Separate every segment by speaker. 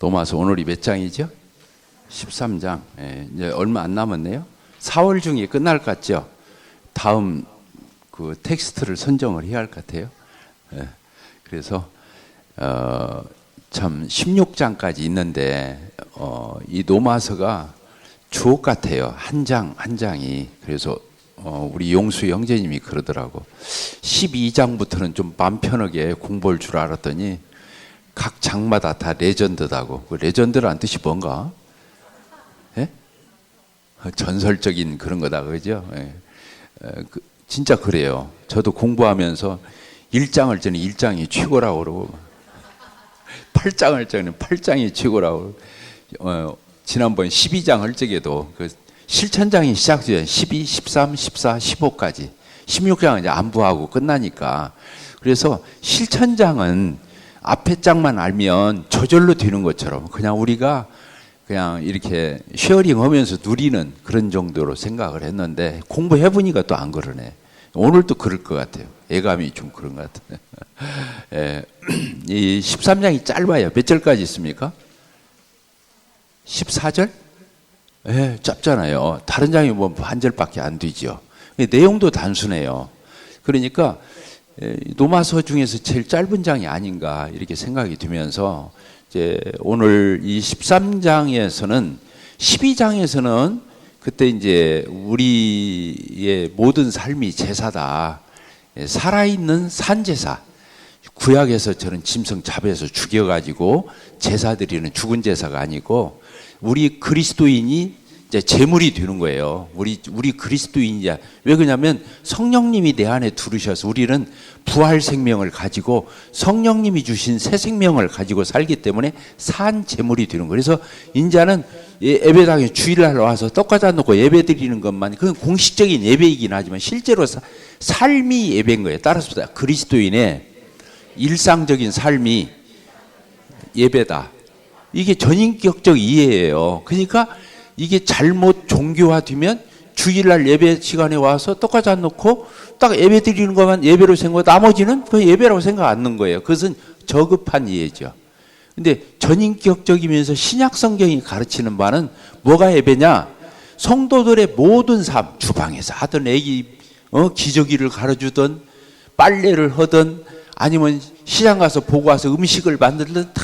Speaker 1: 로마서 오늘이 몇 장이죠? 13장. 예, 이제 얼마 안 남았네요. 4월 중에 끝날 것 같죠? 다음 그 텍스트를 선정을 해야 할 것 같아요. 예, 그래서 참 16장까지 있는데 이 로마서가 주옥 같아요. 한 장 한 장이. 그래서 우리 용수 형제님이 그러더라고. 12장부터는 좀 마음 편하게 공부할 줄 알았더니 각 장마다 다 레전드다고. 그 레전드라는 뜻이 뭔가? 예? 전설적인 그런 거다, 그죠? 예. 진짜 그래요. 저도 공부하면서 1장을 저는 1장이 최고라고 그러고 8장을 저는 8장이 최고라고. 지난번 12장 할 적에도 그 실천장이 시작돼요. 12, 13, 14, 15까지. 16장은 이제 안부하고 끝나니까. 그래서 실천장은 앞에 장만 알면 저절로 되는 것처럼 그냥 우리가 그냥 이렇게 쉐어링 하면서 누리는 그런 정도로 생각을 했는데 공부해보니까 또 안 그러네. 오늘도 그럴 것 같아요. 예감이 좀 그런 것 같아요. 예, 이 13장이 짧아요. 몇 절까지 있습니까? 14절? 예, 짧잖아요. 다른 장이 뭐 한 절밖에 안 되죠. 내용도 단순해요. 그러니까 로마서 중에서 제일 짧은 장이 아닌가 이렇게 생각이 들면서 이제 오늘 이 13장에서는 12장에서는 그때 이제 우리의 모든 삶이 제사다. 살아있는 산제사. 구약에서 저는 짐승 잡아서 죽여가지고 제사 드리는 죽은 제사가 아니고 우리 그리스도인이 이제 제물이 되는 거예요. 우리 그리스도인이야. 왜 그러냐면 성령님이 내 안에 들으셔서 우리는 부활 생명을 가지고 성령님이 주신 새 생명을 가지고 살기 때문에 산 제물이 되는 거예요. 그래서 인자는 예배당에 주일날 와서 떡과자 놓고 예배 드리는 것만 그건 공식적인 예배이긴 하지만 실제로 삶이 예배인 거예요. 따라서 그리스도인의 일상적인 삶이 예배다. 이게 전인격적 이해예요. 그러니까 이게 잘못 종교화되면 주일날 예배 시간에 와서 떡까지 안 놓고 딱 예배 드리는 것만 예배로 생각하고 나머지는 그 예배라고 생각 안 하는 거예요. 그것은 저급한 이해죠. 근데 전인격적이면서 신약 성경이 가르치는 바는 뭐가 예배냐? 성도들의 모든 삶, 주방에서 하던 애기 기저귀를 갈아주던 빨래를 하던 아니면 시장 가서 보고 와서 음식을 만들던 다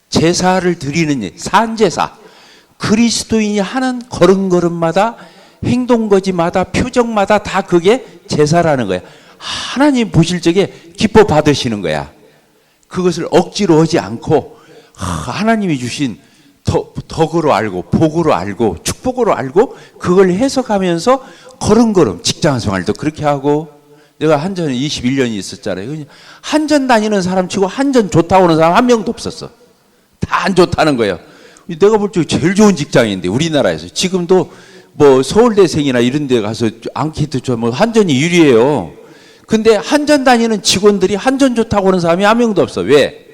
Speaker 1: 제사를 드리는 산제사. 그리스도인이 하는 걸음걸음마다 행동거지마다 표정마다 다 그게 제사라는 거야. 하나님 보실 적에 기뻐 받으시는 거야. 그것을 억지로 하지 않고 하나님이 주신 덕으로 알고 복으로 알고 축복으로 알고 그걸 해석하면서 걸음걸음 직장생활도 그렇게 하고 내가 한전에 21년이 있었잖아요. 한전 다니는 사람 치고 한전 좋다고 하는 사람 한 명도 없었어. 다 안 좋다는 거예요. 내가 볼 때 제일 좋은 직장인데 우리나라에서 지금도 뭐 서울대생이나 이런 데 가서 앙케이트 뭐 한전이 유리해요. 근데 한전 다니는 직원들이 한전 좋다고 하는 사람이 한 명도 없어. 왜?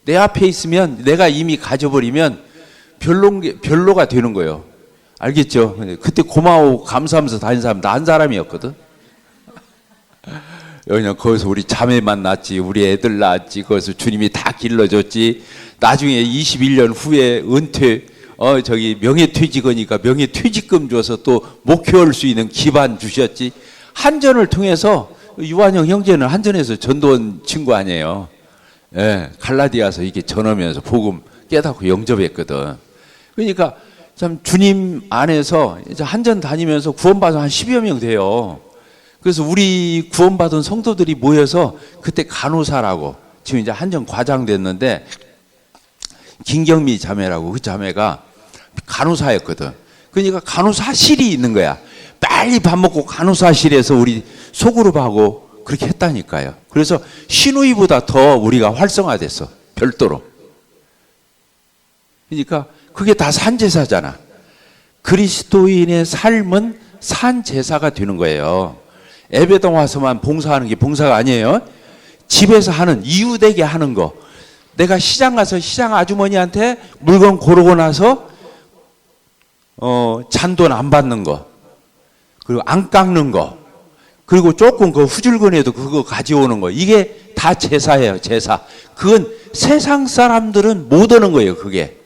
Speaker 1: 내 앞에 있으면 내가 이미 가져버리면 별로가 되는 거예요. 알겠죠? 그때 고마워 감사하면서 다닌 사람 나 한 사람이었거든. 그냥 거기서 우리 자매만 낳았지 우리 애들 낳았지 거기서 주님이 다 길러줬지. 나중에 21년 후에 은퇴 명예퇴직이니까 명예퇴직금 줘서 또 목회할 수 있는 기반 주셨지. 한전을 통해서 유한영 형제는 한전에서 전도원 친구 아니에요. 예, 갈라디아서 이렇게 전하면서 복음 깨닫고 영접했거든. 그러니까 참 주님 안에서 이제 한전 다니면서 구원받은 한 10여 명 돼요. 그래서 우리 구원받은 성도들이 모여서 그때 간호사라고 지금 이제 한전 과장 됐는데 김경미 자매라고 그 자매가 간호사였거든. 그러니까 간호사실이 있는 거야. 빨리 밥 먹고 간호사실에서 우리 소그룹하고 그렇게 했다니까요. 그래서 신우이보다 더 우리가 활성화됐어. 별도로. 그러니까 그게 다 산제사잖아. 그리스도인의 삶은 산제사가 되는 거예요. 예배당 와서만 봉사하는 게 봉사가 아니에요. 집에서 하는 이웃에게 하는 거. 내가 시장 가서 시장 아주머니한테 물건 고르고 나서 잔돈 안 받는 거, 그리고 안 깎는 거, 그리고 조금 그 후줄근해도 그거 가져오는 거. 이게 다 제사예요. 제사. 그건 세상 사람들은 못 하는 거예요. 그게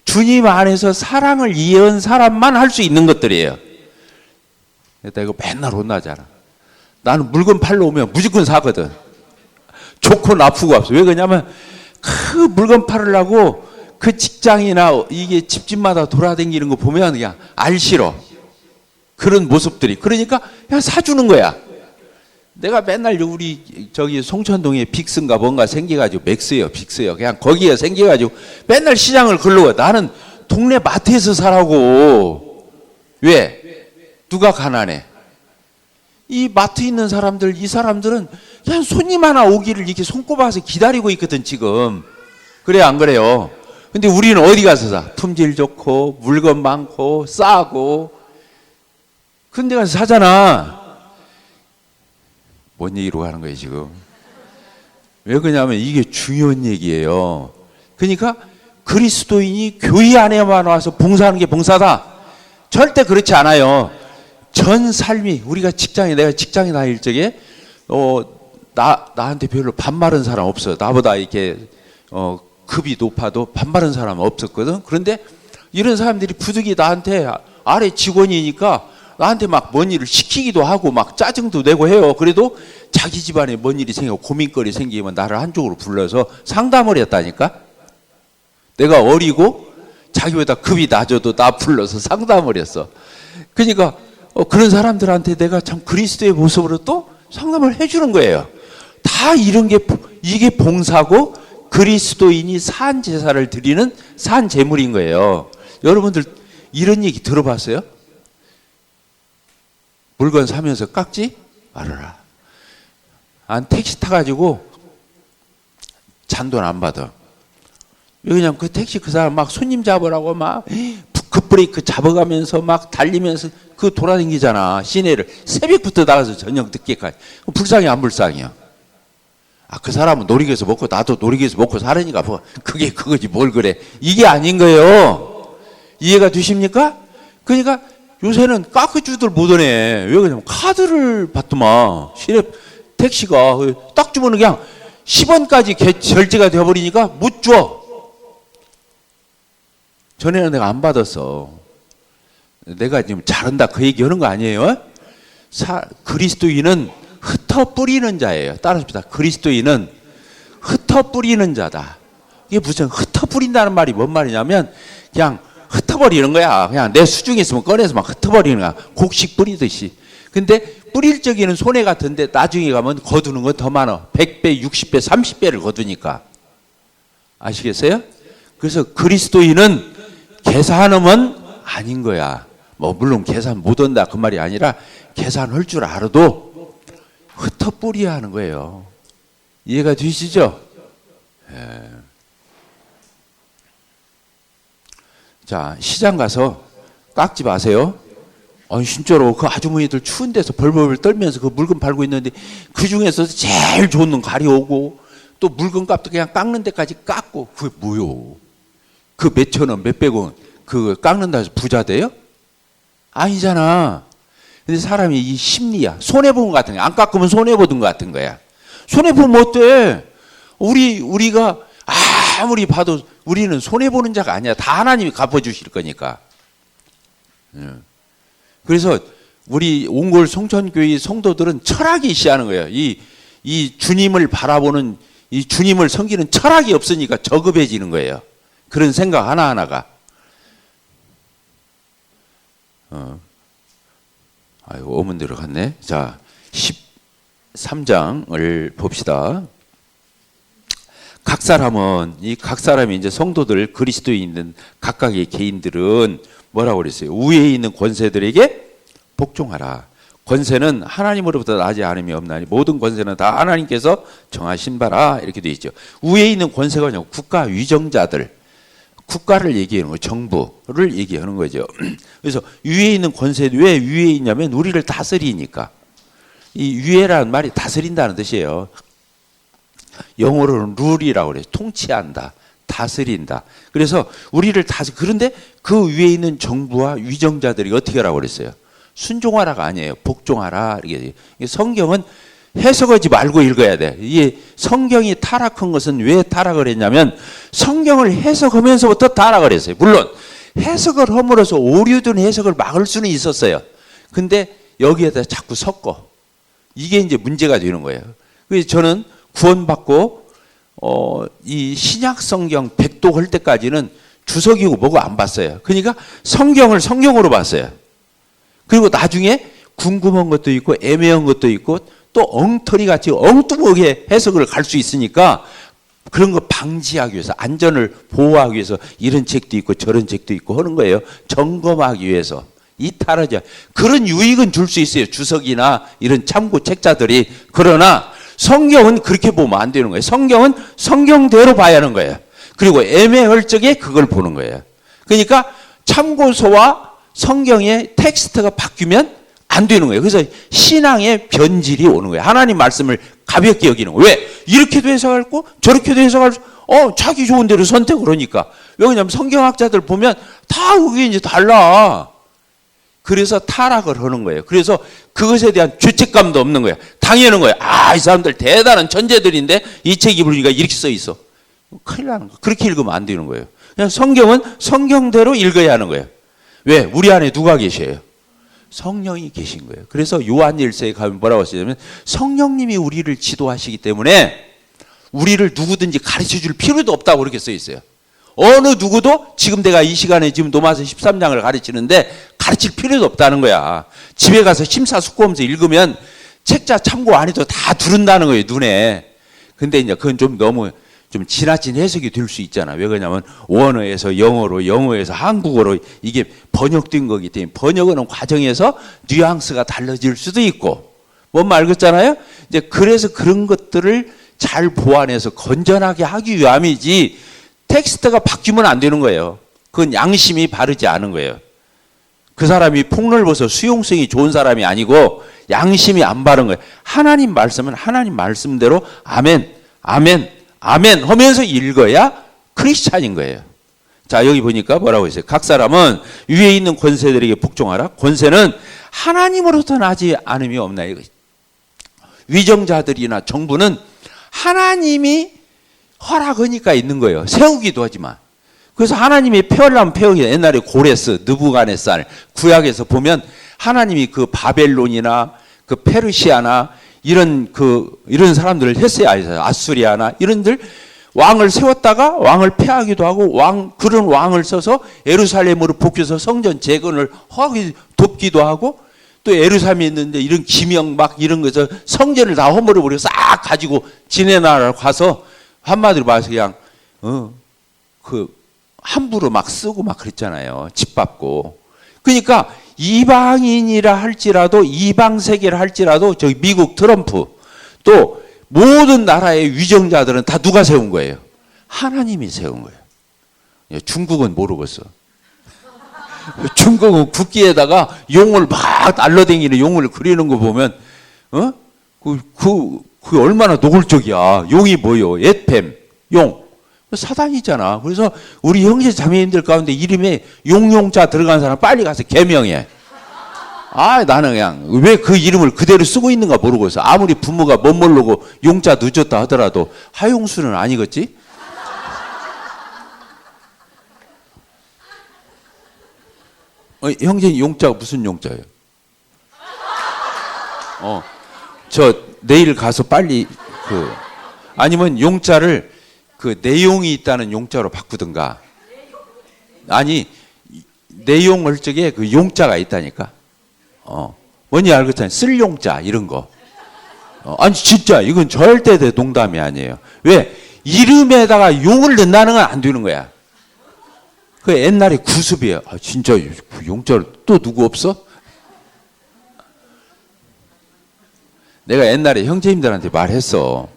Speaker 1: 주님 안에서 사랑을 이해한 사람만 할 수 있는 것들이에요. 내가 이거 맨날 혼나잖아. 나는 물건 팔러 오면 무조건 사거든. 좋고 나쁘고 없어. 왜 그러냐면 그 물건 팔으려고 그 직장이나 이게 집집마다 돌아다니는 거 보면 그냥 알싫어. 그런 모습들이. 그러니까 그냥 사주는 거야. 내가 맨날 우리 저기 송천동에 빅스인가 뭔가 생겨가지고 맥스요, 빅스요. 그냥 거기에 생겨가지고 맨날 시장을 걸러가. 나는 동네 마트에서 사라고. 왜? 누가 가난해? 이 마트 있는 사람들, 이 사람들은 그냥 손님 하나 오기를 이렇게 손꼽아서 기다리고 있거든, 지금. 그래, 안 그래요? 근데 우리는 어디 가서 사? 품질 좋고, 물건 많고, 싸고. 그런 데 가서 사잖아. 뭔 얘기로 하는 거예요, 지금? 왜 그러냐면 이게 중요한 얘기예요. 그러니까 그리스도인이 교회 안에만 와서 봉사하는 게 봉사다. 절대 그렇지 않아요. 전 삶이, 우리가 내가 직장에 다닐 적에, 나한테 별로 반말한 사람 없어요. 나보다 이렇게, 급이 높아도 반말한 사람은 없었거든. 그런데 이런 사람들이 부득이 나한테 아래 직원이니까 나한테 막 뭔 일을 시키기도 하고 막 짜증도 내고 해요. 그래도 자기 집안에 뭔 일이 생기고 고민거리 생기면 나를 한쪽으로 불러서 상담을 했다니까. 내가 어리고 자기보다 급이 낮아도 나 불러서 상담을 했어. 그러니까 그런 사람들한테 내가 참 그리스도의 모습으로 또 상담을 해주는 거예요. 다 이런 게, 이게 봉사고 그리스도인이 산 제사를 드리는 산 제물인 거예요. 여러분들 이런 얘기 들어봤어요? 물건 사면서 깎지 말아라. 택시 타가지고 잔돈 안 받아. 왜냐면 그 택시 그 사람 막 손님 잡으라고 막 급브레이크 잡아가면서 막 달리면서 그 돌아다니잖아. 시내를 새벽부터 나가서 저녁 늦게까지. 불쌍해 안 불쌍해요? 그 사람은 놀이기에서 먹고 나도 놀이기에서 먹고 사려니까 뭐 그게 그거지 뭘 그래. 이게 아닌 거예요. 이해가 되십니까? 그러니까 요새는 깎아주들 못하네. 왜 그러냐면 카드를 받더만. 시내 택시가 딱 주면 그냥 10원까지 결제가 되어버리니까 못 줘. 전에는 내가 안 받았어. 내가 지금 잘한다 그 얘기하는 거 아니에요? 그리스도인은 흩어 뿌리는 자예요. 따라합시다. 그리스도인은 흩어 뿌리는 자다. 이게 무슨 흩어 뿌린다는 말이 뭔 말이냐면 그냥 흩어버리는 거야. 그냥 내 수중에 있으면 꺼내서 막 흩어버리는 거야. 곡식 뿌리듯이. 근데 뿌릴 적에는 손해 같은데 나중에 가면 거두는 건 더 많아. 100배, 60배, 30배를 거두니까. 아시겠어요? 그래서 그리스도인은 계산하면 아닌 거야. 뭐 물론 계산 못 한다 그 말이 아니라 계산할 줄 알아도 흩어 뿌려야 하는 거예요. 이해가 되시죠? 예. 자, 시장 가서 깎지 마세요. 진짜로 그 아주머니들 추운 데서 벌벌 떨면서 그 물건 팔고 있는데 그 중에서 제일 좋은 놈 가려오고 또 물건 값도 그냥 깎는 데까지 깎고 그게 뭐요? 그 몇천 원, 몇백 원 그 깎는다 해서 부자 돼요? 아니잖아. 근데 사람이 이 심리야. 손해본 것 같은 거야. 안 깎으면 손해보던 것 같은 거야. 손해보면 어때? 우리가 아무리 봐도 우리는 손해보는 자가 아니야. 다 하나님이 갚아주실 거니까. 그래서 우리 옹골 송천교회 성도들은 철학이 시하는 거예요. 이 주님을 바라보는, 이 주님을 섬기는 철학이 없으니까 저급해지는 거예요. 그런 생각 하나하나가. 아이고, 어문대로 갔네. 자, 13장을 봅시다. 각 사람이 이제 성도들, 그리스도에 있는 각각의 개인들은 뭐라고 그랬어요? 위에 있는 권세들에게 복종하라. 권세는 하나님으로부터 나지 않음이 없나니 모든 권세는 다 하나님께서 정하신 바라. 이렇게 되어 있죠. 위에 있는 권세가 아니고 국가 위정자들, 국가를 얘기하는 거예요. 정부를 얘기하는 거죠. 그래서 위에 있는 권세, 왜 위에 있냐면 우리를 다스리니까. 이 위에라는 말이 다스린다는 뜻이에요. 영어로는 룰이라고 그래요. 통치한다, 다스린다. 그래서 우리를 그런데 그 위에 있는 정부와 위정자들이 어떻게 하라고 그랬어요? 순종하라가 아니에요. 복종하라. 이게 성경은 해석하지 말고 읽어야 돼. 이게 성경이 타락한 것은 왜 타락을 했냐면 성경을 해석하면서부터 타락을 했어요. 물론 해석을 함으로써 오류된 해석을 막을 수는 있었어요. 근데 여기에다 자꾸 섞어. 이게 이제 문제가 되는 거예요. 그래서 저는 구원받고 이 신약 성경 백독할 때까지는 주석이고 뭐고 안 봤어요. 그러니까 성경을 성경으로 봤어요. 그리고 나중에 궁금한 것도 있고 애매한 것도 있고 또 엉터리 같이 엉뚱하게 해석을 갈 수 있으니까 그런 거 방지하기 위해서 안전을 보호하기 위해서 이런 책도 있고 저런 책도 있고 하는 거예요. 점검하기 위해서. 이탈하지. 그런 유익은 줄 수 있어요. 주석이나 이런 참고 책자들이. 그러나 성경은 그렇게 보면 안 되는 거예요. 성경은 성경대로 봐야 하는 거예요. 그리고 애매할 적에 그걸 보는 거예요. 그러니까 참고서와 성경의 텍스트가 바뀌면 안 되는 거예요. 그래서 신앙의 변질이 오는 거예요. 하나님 말씀을 가볍게 여기는 거예요. 왜? 이렇게도 해석할 거 저렇게도 해석할 수 자기 좋은 대로 선택을 하니까. 왜냐하면 성경학자들 보면 다 의견이 달라. 그래서 타락을 하는 거예요. 그래서 그것에 대한 죄책감도 없는 거예요. 당연한 거예요. 이 사람들 대단한 천재들인데 이 책이 보니까 이렇게 써 있어. 큰일 나는 거예요. 그렇게 읽으면 안 되는 거예요. 그냥 성경은 성경대로 읽어야 하는 거예요. 왜? 우리 안에 누가 계셔요? 성령이 계신 거예요. 그래서 요한일서에 가면 뭐라고 쓰냐면 성령님이 우리를 지도하시기 때문에 우리를 누구든지 가르쳐 줄 필요도 없다고 그렇게 써 있어요. 어느 누구도 지금 내가 이 시간에 지금 로마서 13장을 가르치는데 가르칠 필요도 없다는 거야. 집에 가서 심사숙고하면서 읽으면 책자 참고 안 해도 다 두른다는 거예요, 눈에. 근데 이제 그건 좀 너무 좀 지나친 해석이 될 수 있잖아. 왜 그러냐면 원어에서 영어로, 영어에서 한국어로 이게 번역된 거기 때문에 번역하는 과정에서 뉘앙스가 달라질 수도 있고. 뭔 말 같잖아요? 이제 그래서 그런 것들을 잘 보완해서 건전하게 하기 위함이지 텍스트가 바뀌면 안 되는 거예요. 그건 양심이 바르지 않은 거예요. 그 사람이 폭넓어서 수용성이 좋은 사람이 아니고 양심이 안 바른 거예요. 하나님 말씀은 하나님 말씀대로 아멘, 아멘, 아멘 하면서 읽어야 크리스찬인 거예요. 자, 여기 보니까 뭐라고 했어요? 각 사람은 위에 있는 권세들에게 복종하라. 권세는 하나님으로부터 나지 않음이 없나. 위정자들이나 정부는 하나님이 허락하니까 있는 거예요. 세우기도 하지만. 그래서 하나님이 폐하려면 폐하기. 옛날에 고레스, 느부갓네살 구약에서 보면 하나님이 그 바벨론이나 그 페르시아나 이런 사람들을 했어요. 아수리아나 이런들 왕을 세웠다가 왕을 폐하기도 하고 그런 왕을 써서 예루살렘으로 복귀해서 성전 재건을 허하기 돕기도 하고 또 예루살렘에 있는데 이런 기명 막 이런 거에서 성전을 다 허물어 버리고 싹 가지고 지네 나라로 가서 한마디로 말해서 그냥 함부로 막 쓰고 막 그랬잖아요. 집 밟고. 그러니까 이방인이라 할지라도 이방 세계를 할지라도 저기 미국 트럼프 또 모든 나라의 위정자들은 다 누가 세운 거예요? 하나님이 세운 거예요. 중국은 모르겠어. 중국은 국기에다가 용을 막 날라다니는 용을 그리는 거 보면 그 얼마나 노골적이야. 용이 뭐요? 에팸, 용. 사단이잖아. 그래서 우리 형제 자매님들 가운데 이름에 용용자 들어간 사람 빨리 가서 개명해. 나는 그냥 왜 그 이름을 그대로 쓰고 있는가 모르겠어. 아무리 부모가 못 모르고 용자 늦었다 하더라도 하용수는 아니겠지? 형제님 용자가 무슨 용자예요? 저 내일 가서 빨리 아니면 용자를 내용이 있다는 용자로 바꾸든가. 아니 내용을 적에 그 용자가 있다니까. 뭔지 알겠잖아요. 쓸 용자 이런 거. 아니 진짜 이건 절대 농담이 아니에요. 왜? 이름에다가 용을 넣는다는 건 안 되는 거야. 그 옛날에 구습이에요. 진짜 용자를 또 누구 없어? 내가 옛날에 형제님들한테 말했어.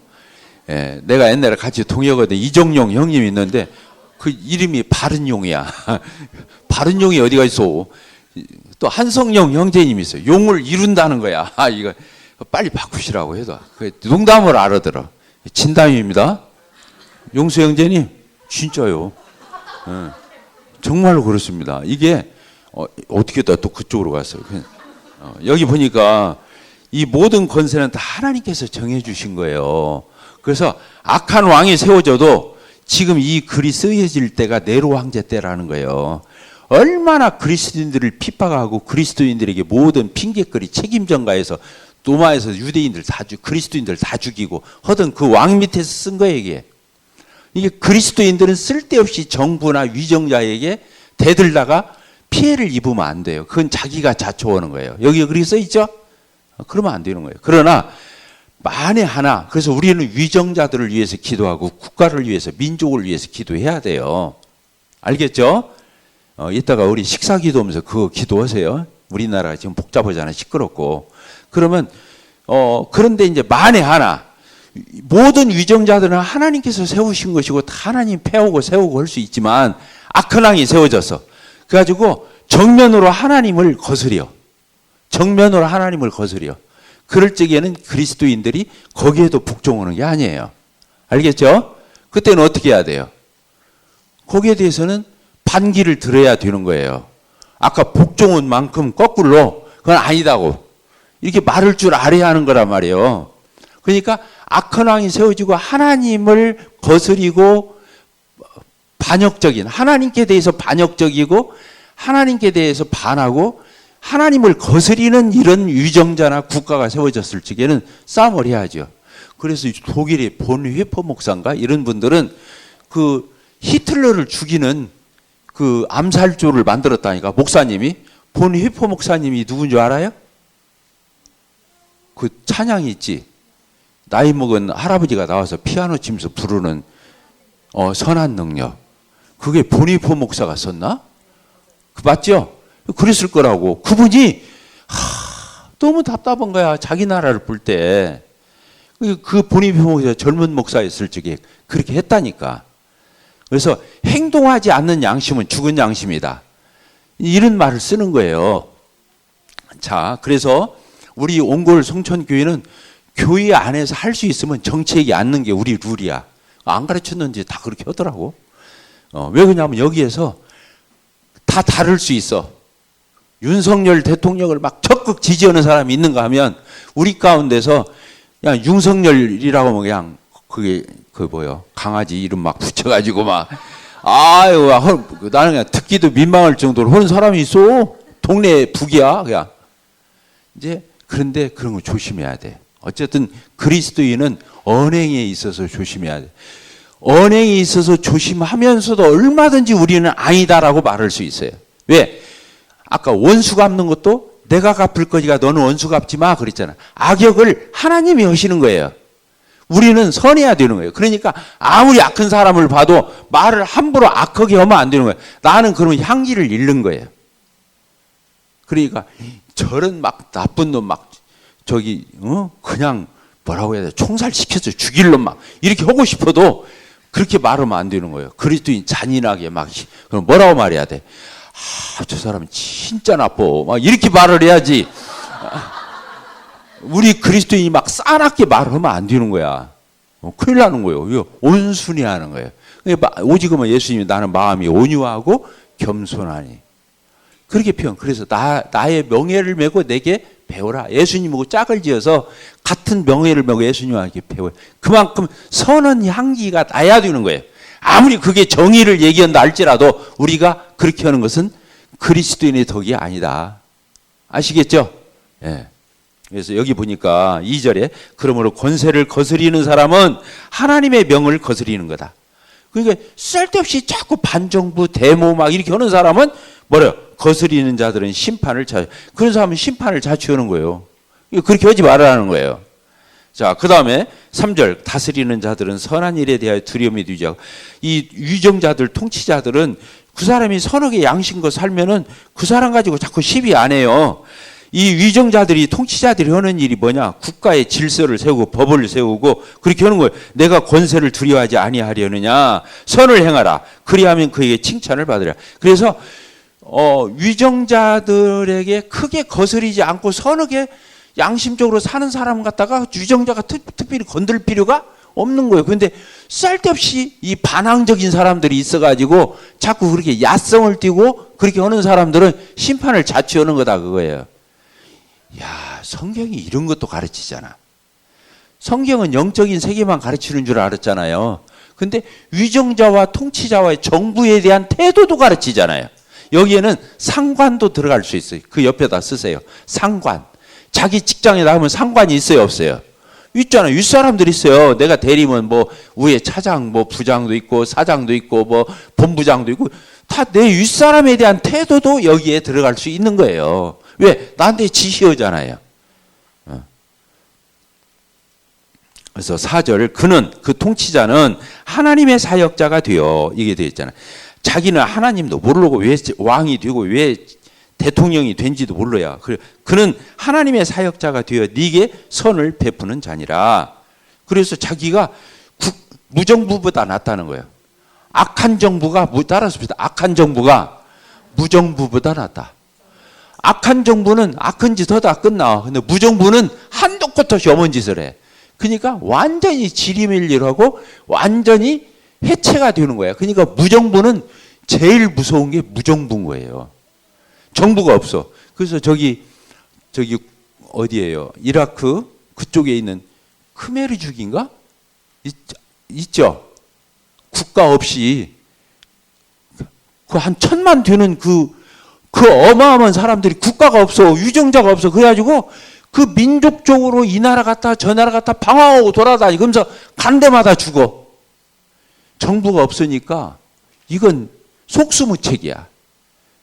Speaker 1: 내가 옛날에 같이 동역하던 이정용 형님이 있는데 그 이름이 바른용이야. 바른용이 어디가 있어? 또 한성용 형제님이 있어요. 용을 이룬다는 거야. 이거 빨리 바꾸시라고 해서 농담을 알아들어. 진담입니다. 용수 형제님 진짜요. 정말로 그렇습니다. 이게 어떻게 또 그쪽으로 갔어요. 여기 보니까 이 모든 권세는 다 하나님께서 정해주신 거예요. 그래서 악한 왕이 세워져도 지금 이 글이 쓰여질 때가 네로 황제 때라는 거예요. 얼마나 그리스도인들을 핍박하고 그리스도인들에게 모든 핑계거리 책임 전가해서 로마에서 유대인들 그리스도인들 다 죽이고 하던 그 왕 밑에서 쓴 거예요, 이게. 이게 그리스도인들은 쓸데없이 정부나 위정자에게 대들다가 피해를 입으면 안 돼요. 그건 자기가 자초하는 거예요. 여기 그렇게 써 있죠? 그러면 안 되는 거예요. 그러나 만에 하나, 그래서 우리는 위정자들을 위해서 기도하고 국가를 위해서 민족을 위해서 기도해야 돼요. 알겠죠? 이따가 우리 식사 기도하면서 그거 기도하세요. 우리나라가 지금 복잡하잖아요. 시끄럽고. 그러면 그런데 이제 만에 하나 모든 위정자들은 하나님께서 세우신 것이고 하나님 패우고 세우고 할 수 있지만 악한 왕이 세워져서 그래가지고 정면으로 하나님을 거스려. 정면으로 하나님을 거스려. 그럴 적에는 그리스도인들이 거기에도 복종하는 게 아니에요. 알겠죠? 그때는 어떻게 해야 돼요? 거기에 대해서는 반기를 들어야 되는 거예요. 아까 복종한 만큼 거꾸로 그건 아니다고 이렇게 말할 줄 알아야 하는 거란 말이에요. 그러니까 악한 왕이 세워지고 하나님을 거스리고 반역적인, 하나님께 대해서 반역적이고 하나님께 대해서 반하고 하나님을 거스리는 이런 위정자나 국가가 세워졌을 적에는 싸움을 해야죠. 그래서 독일의 본 회퍼 목사인가 이런 분들은 그 히틀러를 죽이는 그 암살조를 만들었다니까. 목사님이 본 회퍼 목사님이 누군지 알아요? 그 찬양이 있지. 나이 먹은 할아버지가 나와서 피아노 치면서 부르는 선한 능력. 그게 본 회퍼 목사가 썼나? 그 맞죠? 그랬을 거라고. 그분이 너무 답답한 거야. 자기 나라를 볼 때. 그 본인이 목사, 젊은 목사였을 적에 그렇게 했다니까. 그래서 행동하지 않는 양심은 죽은 양심이다. 이런 말을 쓰는 거예요. 자, 그래서 우리 옹골 성천교회는 교회 안에서 할 수 있으면 정치에게 앉는 게 우리 룰이야. 안 가르쳤는지 다 그렇게 하더라고. 왜 그러냐면 여기에서 다 다를 수 있어. 윤석열 대통령을 막 적극 지지하는 사람이 있는가 하면 우리 가운데서 그냥 윤석열이라고 하면 그냥 그게 강아지 이름 막 붙여가지고 막 아유 나는 그냥 듣기도 민망할 정도로 하는 사람이 있어. 동네 북이야 그냥. 이제 그런데 그런 거 조심해야 돼. 어쨌든 그리스도인은 언행에 있어서 조심해야 돼. 언행에 있어서 조심하면서도 얼마든지 우리는 아니다라고 말할 수 있어요. 왜? 아까 원수 갚는 것도 내가 갚을 거니까 너는 원수 갚지 마 그랬잖아. 악역을 하나님이 하시는 거예요. 우리는 선해야 되는 거예요. 그러니까 아무리 악한 사람을 봐도 말을 함부로 악하게 하면 안 되는 거예요. 나는 그러면 향기를 잃는 거예요. 그러니까 저런 막 나쁜 놈 막 그냥 뭐라고 해야 돼? 총살시켜서 죽일 놈 막 이렇게 하고 싶어도 그렇게 말하면 안 되는 거예요. 그리스도인 잔인하게 막 그럼 뭐라고 말해야 돼? 저 사람은 진짜 나빠. 막 이렇게 말을 해야지. 우리 그리스도인이 막 싸납게 말하면 안 되는 거야. 큰일 나는 거예요. 이거 온순히 하는 거예요. 오직은 예수님이 나는 마음이 온유하고 겸손하니. 그렇게 표현. 그래서 나의 명예를 메고 내게 배워라. 예수님하고 짝을 지어서 같은 명예를 메고 예수님에게 배워요. 그만큼 선한 향기가 나야 되는 거예요. 아무리 그게 정의를 얘기한다 할지라도 우리가 그렇게 하는 것은 그리스도인의 덕이 아니다. 아시겠죠? 예. 그래서 여기 보니까 2절에 그러므로 권세를 거스리는 사람은 하나님의 명을 거스리는 거다. 그러니까 쓸데없이 자꾸 반정부 데모 막 이렇게 하는 사람은 뭐래요? 거스리는 자들은 심판을 그런 사람은 심판을 자취하는 거예요. 그렇게 하지 말라는 거예요. 자, 그 다음에 3절 다스리는 자들은 선한 일에 대하여 두려움이 되지 않고 이 위정자들 통치자들은 그 사람이 선하게 양심껏 살면은 그 사람 가지고 자꾸 시비 안 해요. 이 위정자들이 통치자들이 하는 일이 뭐냐? 국가의 질서를 세우고 법을 세우고 그렇게 하는 거예요. 내가 권세를 두려워하지 아니하려느냐? 선을 행하라. 그리하면 그에게 칭찬을 받으라. 그래서 위정자들에게 크게 거스리지 않고 선하게 양심적으로 사는 사람 갖다가 위정자가 특별히 건들 필요가 없는 거예요. 그런데 쓸데없이 이 반항적인 사람들이 있어가지고 자꾸 그렇게 야성을 띠고 그렇게 하는 사람들은 심판을 자취하는 거다 그거예요. 야, 성경이 이런 것도 가르치잖아. 성경은 영적인 세계만 가르치는 줄 알았잖아요. 근데 위정자와 통치자와의 정부에 대한 태도도 가르치잖아요. 여기에는 상관도 들어갈 수 있어요. 그 옆에다 쓰세요. 상관. 자기 직장에 나가면 상관이 있어요, 없어요? 있잖아요. 윗사람들이 있어요. 내가 대리면 뭐 위에 차장, 뭐 부장도 있고 사장도 있고 뭐 본부장도 있고 다 내 윗사람에 대한 태도도 여기에 들어갈 수 있는 거예요. 왜? 나한테 지시하잖아요. 그래서 4절 그는 그 통치자는 하나님의 사역자가 되어 이게 되어 있잖아요. 자기는 하나님도 모르고 왜 왕이 되고 왜 대통령이 된지도 몰라요. 그는 하나님의 사역자가 되어 네게 선을 베푸는 자니라. 그래서 자기가 무정부보다 낫다는 거예요. 악한 정부가 따라서 악한 정부가 무정부보다 낫다. 악한 정부는 악한 짓 하다 끝나. 근데 무정부는 한도 끝 없이 엄한 짓을 해. 그러니까 완전히 지리멸렬하고 완전히 해체가 되는 거야. 그러니까 무정부는 제일 무서운 게 무정부인 거예요. 정부가 없어. 그래서 저기 어디예요? 이라크 그쪽에 있는 크메르죽인가? 있죠. 국가 없이 그 한 1000만 되는 그 어마어마한 사람들이 국가가 없어. 위정자가 없어. 그래가지고 그 민족적으로 이 나라 갔다 저 나라 갔다 방황하고 돌아다니. 그러면서 간 데마다 죽어. 정부가 없으니까 이건 속수무책이야.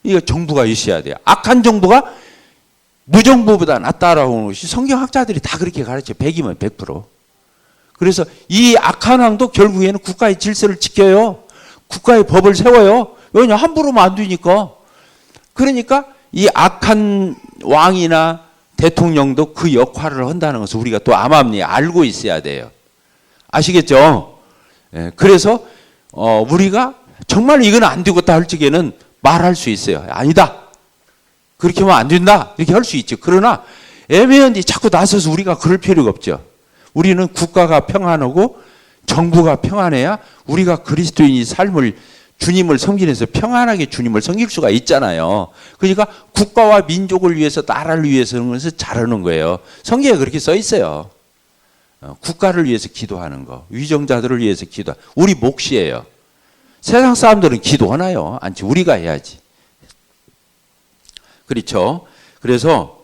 Speaker 1: 이거 정부가 있어야 돼요. 악한 정부가 무정부보다 낫다라고 하는 것이 성경학자들이 다 그렇게 가르쳐. 100이면 100%. 그래서 이 악한 왕도 결국에는 국가의 질서를 지켜요. 국가의 법을 세워요. 왜냐? 함부로 하면 안 되니까. 그러니까 이 악한 왕이나 대통령도 그 역할을 한다는 것을 우리가 또 암암리에 알고 있어야 돼요. 아시겠죠? 예, 그래서 우리가 정말 이건 안 되겠다 할 적에는 말할 수 있어요. 아니다. 그렇게 하면 안 된다. 이렇게 할 수 있죠. 그러나 애매한데 자꾸 나서서 우리가 그럴 필요가 없죠. 우리는 국가가 평안하고 정부가 평안해야 우리가 그리스도인이 삶을 주님을 섬기면서 평안하게 주님을 섬길 수가 있잖아요. 그러니까 국가와 민족을 위해서 나라를 위해서 하는 것을 잘하는 거예요. 성경에 그렇게 써 있어요. 국가를 위해서 기도하는 거, 위정자들을 위해서 기도하는 거. 우리 몫이에요. 세상 사람들은 기도하나요? 아니지. 우리가 해야지. 그렇죠. 그래서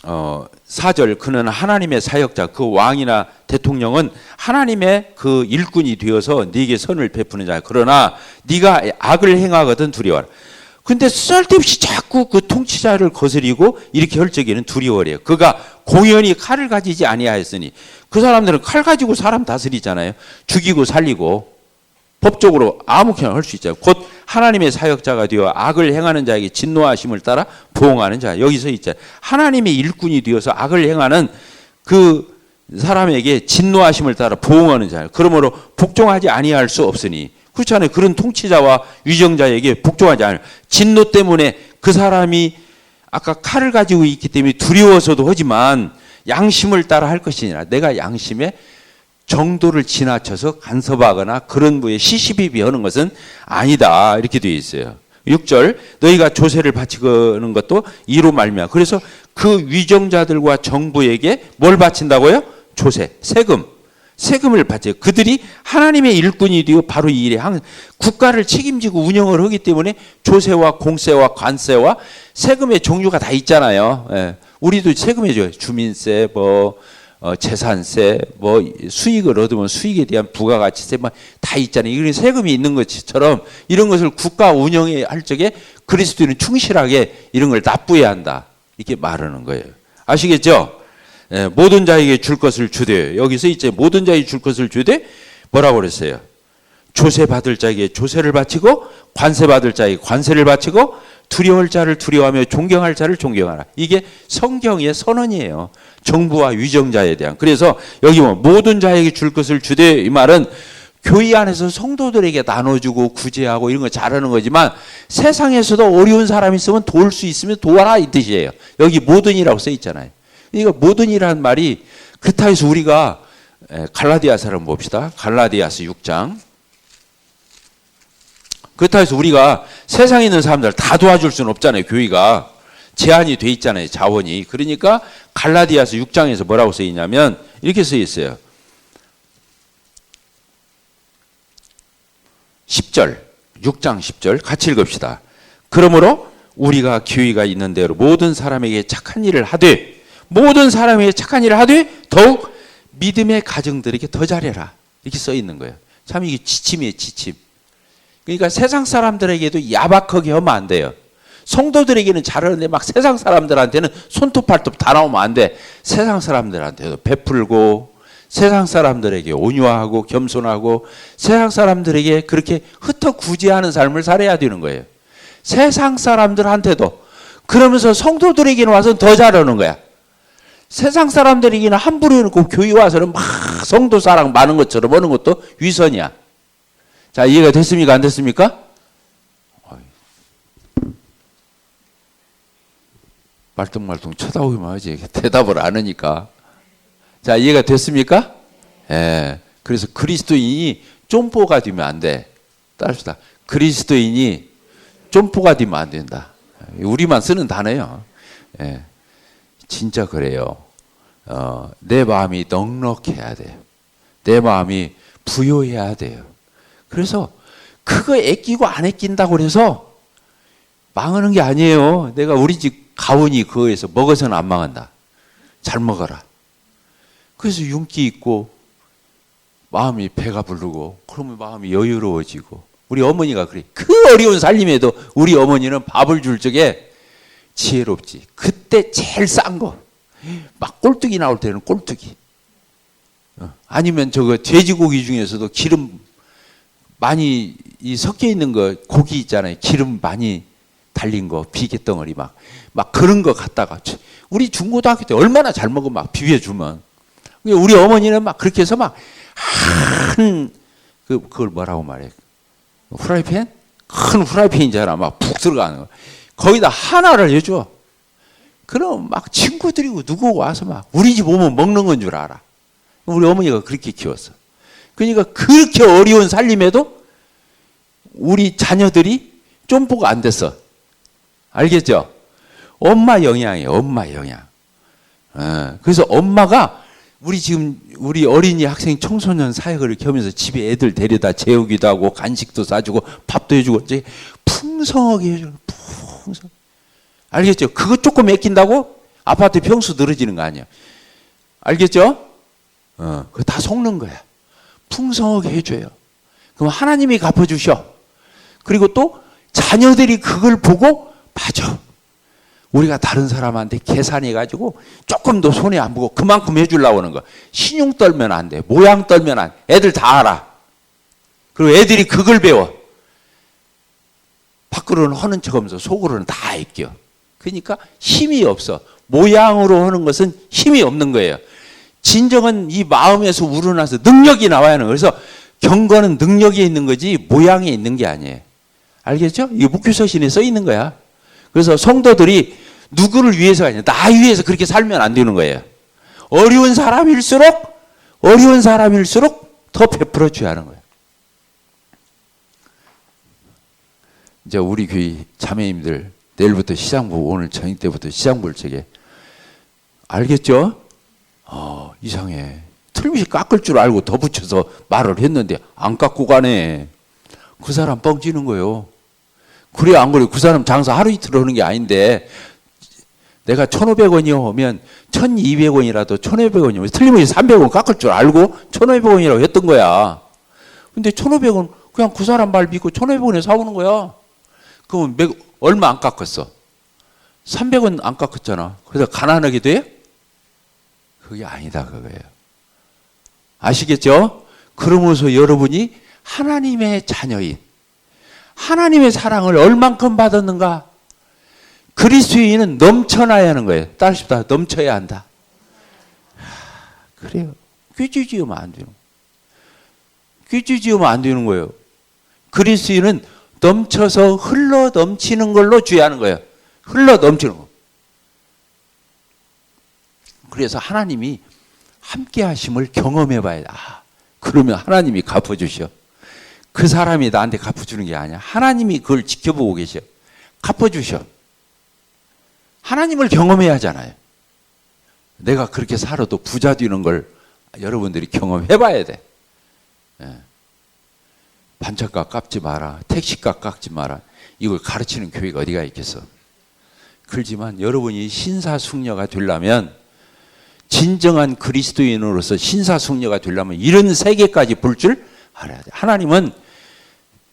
Speaker 1: 4절 그는 하나님의 사역자, 그 왕이나 대통령은 하나님의 그 일꾼이 되어서 네게 선을 베푸는 자야. 그러나 네가 악을 행하거든 두려워라. 근데 쓸데없이 자꾸 그 통치자를 거스리고 이렇게 할 적에는 두려워해요. 그가 공연히 칼을 가지지 아니하였으니. 그 사람들은 칼 가지고 사람 다스리잖아요. 죽이고 살리고 법적으로 아무렇게나 할 수 있잖아요. 곧 하나님의 사역자가 되어 악을 행하는 자에게 진노하심을 따라 보응하는 자. 여기서 있잖아요. 하나님의 일꾼이 되어서 악을 행하는 그 사람에게 진노하심을 따라 보응하는 자. 그러므로 복종하지 아니할 수 없으니. 그렇잖아요. 그런 통치자와 위정자에게 복종하지 않아요. 진노 때문에 그 사람이 아까 칼을 가지고 있기 때문에 두려워서도 하지만 양심을 따라 할 것이 아니라 내가 양심에 정도를 지나쳐서 간섭하거나 그런 부에 시시비비하는 것은 아니다. 이렇게 되어 있어요. 6절 너희가 조세를 바치는 것도 이로 말미암아. 그래서 그 위정자들과 정부에게 뭘 바친다고요? 조세, 세금을 바쳐요. 그들이 하나님의 일꾼이 되어 바로 이 일에 국가를 책임지고 운영을 하기 때문에 조세와 공세와 관세와 세금의 종류가 다 있잖아요. 예. 우리도 세금에 줘요. 주민세, 재산세, 수익을 얻으면 수익에 대한 부가가치세 다 있잖아요. 이런 세금이 있는 것처럼 이런 것을 국가 운영에 할 적에 그리스도인은 충실하게 이런 걸 납부해야 한다. 이렇게 말하는 거예요. 아시겠죠? 예, 모든 자에게 줄 것을 주되. 여기서 이제 모든 자에게 줄 것을 주되 뭐라고 그랬어요? 조세 받을 자에게 조세를 바치고 관세 받을 자에게 관세를 바치고 두려울 자를 두려워하며 존경할 자를 존경하라. 이게 성경의 선언이에요. 정부와 위정자에 대한. 그래서 여기 모든 자에게 줄 것을 주되 이 말은 교회 안에서 성도들에게 나눠주고 구제하고 이런 거 잘하는 거지만 세상에서도 어려운 사람이 있으면 도울 수 있으면 도와라 이 뜻이에요. 여기 모든이라고 써 있잖아요. 그러니까 모든이라는 말이 그렇다해서 우리가 갈라디아서를 한번 봅시다. 갈라디아서 6장. 그렇다 해서 우리가 세상에 있는 사람들 다 도와줄 수는 없잖아요. 교회가. 제한이 돼 있잖아요. 자원이. 그러니까 갈라디아서 6장에서 뭐라고 써 있냐면 이렇게 써 있어요. 10절, 6장 10절 같이 읽읍시다. 그러므로 우리가 기회가 있는 대로 모든 사람에게 착한 일을 하되 더욱 믿음의 가정들에게 더 잘해라. 이렇게 써 있는 거예요. 참 이게 지침이에요, 지침. 그러니까 세상 사람들에게도 야박하게 하면 안 돼요. 성도들에게는 잘하는데 막 세상 사람들한테는 손톱 발톱 다 나오면 안 돼. 세상 사람들한테도 베풀고 세상 사람들에게 온유하고 겸손하고 세상 사람들에게 그렇게 흩어구지하는 삶을 살아야 되는 거예요. 세상 사람들한테도. 그러면서 성도들에게는 와서 더 잘하는 거야. 세상 사람들에게는 함부로 해놓고 교회 와서는 막 성도 사랑 많은 것처럼 하는 것도 위선이야. 자, 이해가 됐습니까? 안 됐습니까? 말똥말똥 쳐다보기만 하지 대답을 안 하니까. 자, 이해가 됐습니까? 예. 그래서 그리스도인이 쫌뽀가 되면 안 돼. 따릅시다. 그리스도인이 쫌뽀가 되면 안 된다. 우리만 쓰는 단어예요. 예. 진짜 그래요. 내 마음이 넉넉해야 돼요. 내 마음이 부요해야 돼요. 그래서 그거 아끼고 안 아낀다고 그래서 망하는 게 아니에요. 내가 우리 집 가훈이 그거에서 먹어서는 안 망한다. 잘 먹어라. 그래서 윤기 있고 마음이 배가 부르고 그러면 마음이 여유로워지고 우리 어머니가 그래. 그 어려운 살림에도 우리 어머니는 밥을 줄 적에 지혜롭지. 그때 제일 싼 거. 막 꼴뚜기 나올 때는 꼴뚜기. 아니면 저거 돼지고기 중에서도 기름 많이 섞여 있는 거 고기 있잖아요. 기름 많이 달린 거 비계덩어리 막 그런 거 갖다가 우리 중고등학교 때 얼마나 잘 먹으면 막 비벼주면 우리 어머니는 막 그렇게 해서 막 한 그걸 뭐라고 말해? 후라이팬? 큰 후라이팬이잖아. 막 푹 들어가는 거. 거기다 하나를 해줘. 그럼 막 친구들이고 누구 와서 막 우리 집 오면 먹는 건 줄 알아. 우리 어머니가 그렇게 키웠어. 그러니까 그렇게 어려운 살림에도 우리 자녀들이 쫌뽀가 안 됐어. 알겠죠? 엄마 영향이에요. 엄마 영향. 그래서 엄마가 우리 어린이 학생 청소년 사역을 겸해서 집에 애들 데려다 재우기도 하고 간식도 싸주고 밥도 해주고 풍성하게 해주고 풍성. 알겠죠? 그거 조금 아낀다고 아파트 평수 늘어지는 거 아니야. 알겠죠? 그거 다 속는 거야. 풍성하게 해줘요. 그럼 하나님이 갚아주셔. 그리고 또 자녀들이 그걸 보고 맞아. 우리가 다른 사람한테 계산해가지고 조금 더 손해 안 보고 그만큼 해주려고 하는 거. 신용 떨면 안 돼. 모양 떨면 안 돼. 애들 다 알아. 그리고 애들이 그걸 배워. 밖으로는 하는 척 하면서 속으로는 다 아껴. 그러니까 힘이 없어. 모양으로 하는 것은 힘이 없는 거예요. 진정은 이 마음에서 우러나서 능력이 나와야 하는 거예요. 그래서 경건은 능력에 있는 거지 모양에 있는 게 아니에요. 알겠죠? 이게 목표서신에 써 있는 거야. 그래서 성도들이 누구를 위해서가 아니라 나 위해서 그렇게 살면 안 되는 거예요. 어려운 사람일수록 더 베풀어 줘야 하는 거예요. 이제 우리 교회 자매님들 내일부터 시장 보고 오늘 저녁 때부터 시장 볼 적에 알겠죠? 이상해. 틀림없이 깎을 줄 알고 더 붙여서 말을 했는데 안 깎고 가네. 그 사람 뻥치는 거예요. 그래 안 그래? 그 사람 장사 하루 이틀 하는 게 아닌데 내가 1,500원이요 하면 1,200원이라도 1,500원이면 틀림없이 300원 깎을 줄 알고 1,500원이라고 했던 거야. 근데 1,500원 그냥 그 사람 말 믿고 1,500원에 사오는 거야. 그럼 얼마 안 깎았어? 300원 안 깎았잖아. 그래서 가난하게 돼? 그게 아니다 그거예요. 아시겠죠? 그러면서 여러분이 하나님의 자녀인 하나님의 사랑을 얼만큼 받았는가? 그리스도인은 넘쳐나야 하는 거예요. 따르십시다. 넘쳐야 한다. 그래요. 꾀지지으면 안 되는 거예요. 꾀지지으면 안 되는 거예요. 그리스도인은 넘쳐서 흘러 넘치는 걸로 주의하는 거예요. 흘러 넘치는 거. 그래서 하나님이 함께 하심을 경험해 봐야 돼. 그러면 하나님이 갚아주셔. 그 사람이 나한테 갚아주는 게 아니야. 하나님이 그걸 지켜보고 계셔. 갚아주셔. 하나님을 경험해야 하잖아요. 내가 그렇게 살아도 부자 되는 걸 여러분들이 경험해 봐야 돼. 예. 반찬값 깎지 마라. 택시값 깎지 마라. 이걸 가르치는 교회가 어디가 있겠어. 그렇지만 여러분이 신사숙녀가 되려면, 진정한 그리스도인으로서 신사숙녀가 되려면 이런 세계까지 볼 줄 알아야 돼. 하나님은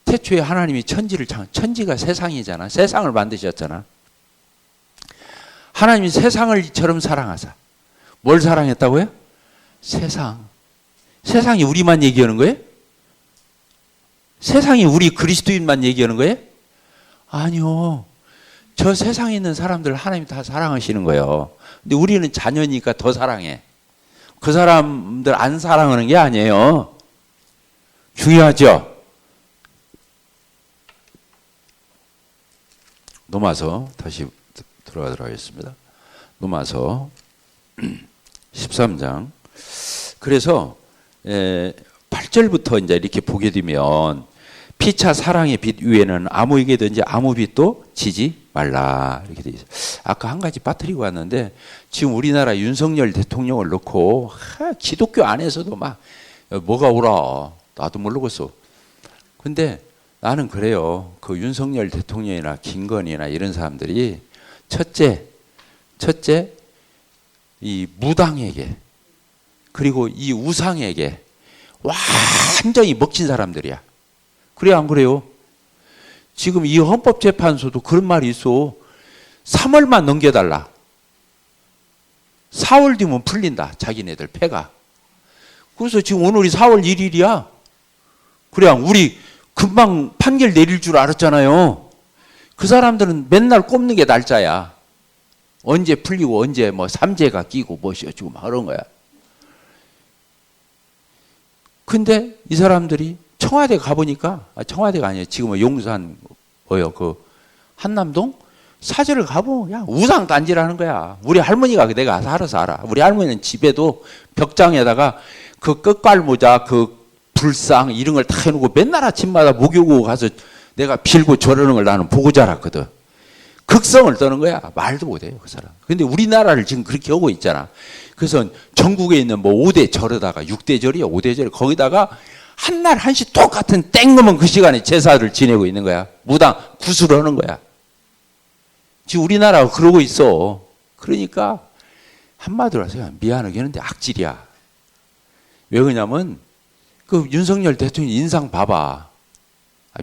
Speaker 1: 태초에 하나님이 천지가 세상이잖아. 세상을 만드셨잖아. 하나님이 세상을 이처럼 사랑하사. 뭘 사랑했다고요? 세상. 세상이 우리만 얘기하는 거예요? 세상이 우리 그리스도인만 얘기하는 거예요? 아니요. 저 세상에 있는 사람들 하나님이 다 사랑하시는 거예요. 근데 우리는 자녀니까 더 사랑해. 그 사람들 안 사랑하는 게 아니에요. 중요하죠? 로마서 다시 들어가도록 하겠습니다. 로마서 13장. 그래서 8절부터 이제 이렇게 보게 되면, 피차 사랑의 빛 위에는 아무에게든지 아무 빛도 지지 말라, 이렇게 돼 있어요. 아까 한 가지 빠뜨리고 왔는데, 지금 우리나라 윤석열 대통령을 놓고 기독교 안에서도 막 뭐가 오라, 나도 모르겠어. 근데 나는 그래요. 그 윤석열 대통령이나 김건희나 이런 사람들이 첫째 이 무당에게, 그리고 이 우상에게 완전히 먹힌 사람들이야. 그래 안 그래요? 지금 이 헌법재판소도 그런 말이 있어. 3월만 넘겨달라. 4월 뒤면 풀린다. 자기네들 패가. 그래서 지금 오늘이 4월 1일이야. 그래 우리 금방 판결 내릴 줄 알았잖아요. 그 사람들은 맨날 꼽는 게 날짜야. 언제 풀리고 언제 뭐 삼재가 끼고 뭐시어주고 막 그런 거야. 근데 이 사람들이 청와대 가보니까, 청와대가 아니에요. 지금은 용산 그 한남동 사저를 가보면 그냥 우상단지라는 거야. 우리 할머니가 내가 알아서 알아. 우리 할머니는 집에도 벽장에다가 그 끝깔모자, 그 불상 이런 걸 다 해놓고 맨날 아침마다 목욕하고 가서 내가 빌고 저러는 걸 나는 보고 자랐거든. 극성을 떠는 거야. 말도 못해요, 그 사람. 근데 우리나라를 지금 그렇게 하고 있잖아. 그래서 전국에 있는 뭐 5대 절에다가 6대 절이야, 5대 절. 거기다가 한날 한시 똑같은 땡그면 그 시간에 제사를 지내고 있는 거야. 무당 구슬을 하는 거야. 지금 우리나라가 그러고 있어. 그러니까 한마디로 하세요. 미안하게 하는데 악질이야. 왜 그러냐면 그 윤석열 대통령 인상 봐봐.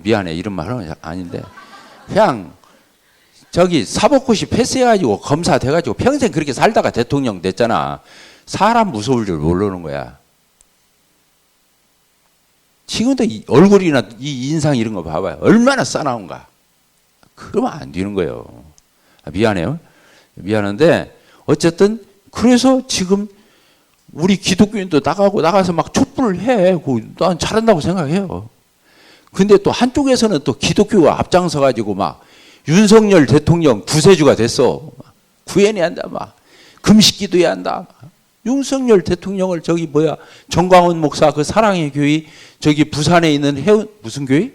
Speaker 1: 미안해 이런 말 하는 건 아닌데 그냥 저기 사법고시 패스해가지고 검사 돼가지고 평생 그렇게 살다가 대통령 됐잖아. 사람 무서울 줄 모르는 거야. 지금도 이 얼굴이나 이 인상 이런 거 봐봐요. 얼마나 싸나운가. 그러면 안 되는 거예요. 미안해요. 미안한데 어쨌든 그래서 지금 우리 기독교인도 나가서 막 촛불을 해. 난 잘한다고 생각해요. 근데 또 한쪽에서는 또 기독교가 앞장서 가지고 막 윤석열 대통령 구세주가 됐어. 구현해야 한다 막. 금식기도해야 한다. 윤석열 대통령을 저기 정광훈 목사 그 사랑의 교회 저기 부산에 있는 무슨 교회?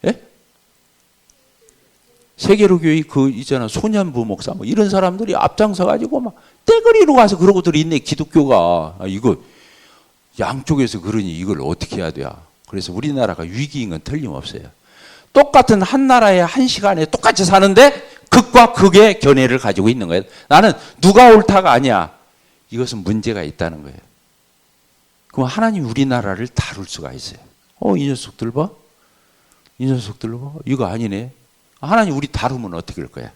Speaker 1: 예? 세계로 교회 그 있잖아 소년부 목사 뭐 이런 사람들이 앞장서 가지고 막 떼거리로 가서 그러고들 있네 기독교가. 이거 양쪽에서 그러니 이걸 어떻게 해야 돼? 그래서 우리나라가 위기인 건 틀림없어요. 똑같은 한 나라에 한 시간에 똑같이 사는데 극과 극의 견해를 가지고 있는 거예요. 나는 누가 옳다가 아니야. 이것은 문제가 있다는 거예요. 그럼 하나님 우리나라를 다룰 수가 있어요. 이 녀석들 봐. 이 녀석들 봐. 이거 아니네. 하나님 우리 다루면 어떻게 할 거야?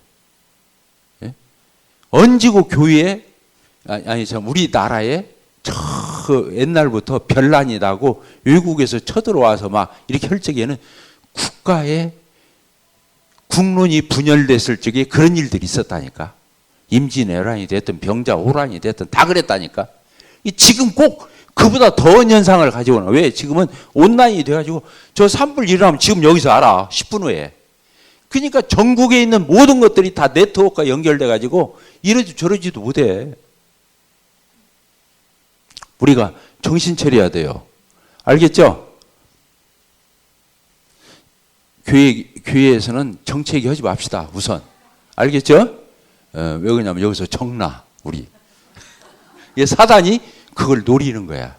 Speaker 1: 예? 얹이고 교회에 우리나라에 저 옛날부터 변란이 나고 외국에서 쳐들어와서 막 이렇게 할 적에는 국가의 국론이 분열됐을 적에 그런 일들이 있었다니까. 임진왜란이 됐든 병자호란이 됐든 다 그랬다니까. 지금 꼭 그보다 더한 현상을 가지고 오나. 왜? 지금은 온라인이 돼가지고 저 3분 일어나면 지금 여기서 알아. 10분 후에. 그러니까 전국에 있는 모든 것들이 다 네트워크가 연결돼가지고 이러지 저러지도 못해. 우리가 정신 차려야 돼요. 알겠죠? 교회에서는 정치 얘기하지 맙시다. 우선. 알겠죠? 왜 그러냐면 여기서 적나 우리. 이 사단이 그걸 노리는 거야.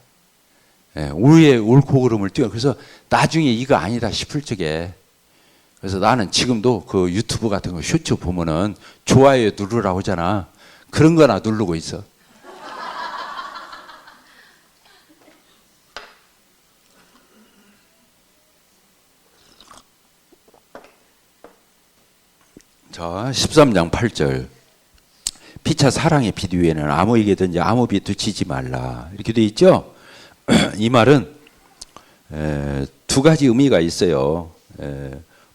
Speaker 1: 우리의 옳고 그름을 띄워. 그래서 나중에 이거 아니다 싶을 적에, 그래서 나는 지금도 그 유튜브 같은 거 쇼츠 보면은 좋아요 누르라고 하잖아. 그런 거나 누르고 있어. 자, 13장 8절. 피차 사랑의 빛 위에는 아무에게든지 아무 빛도 지지 말라. 이렇게 돼 있죠? 이 말은 두 가지 의미가 있어요.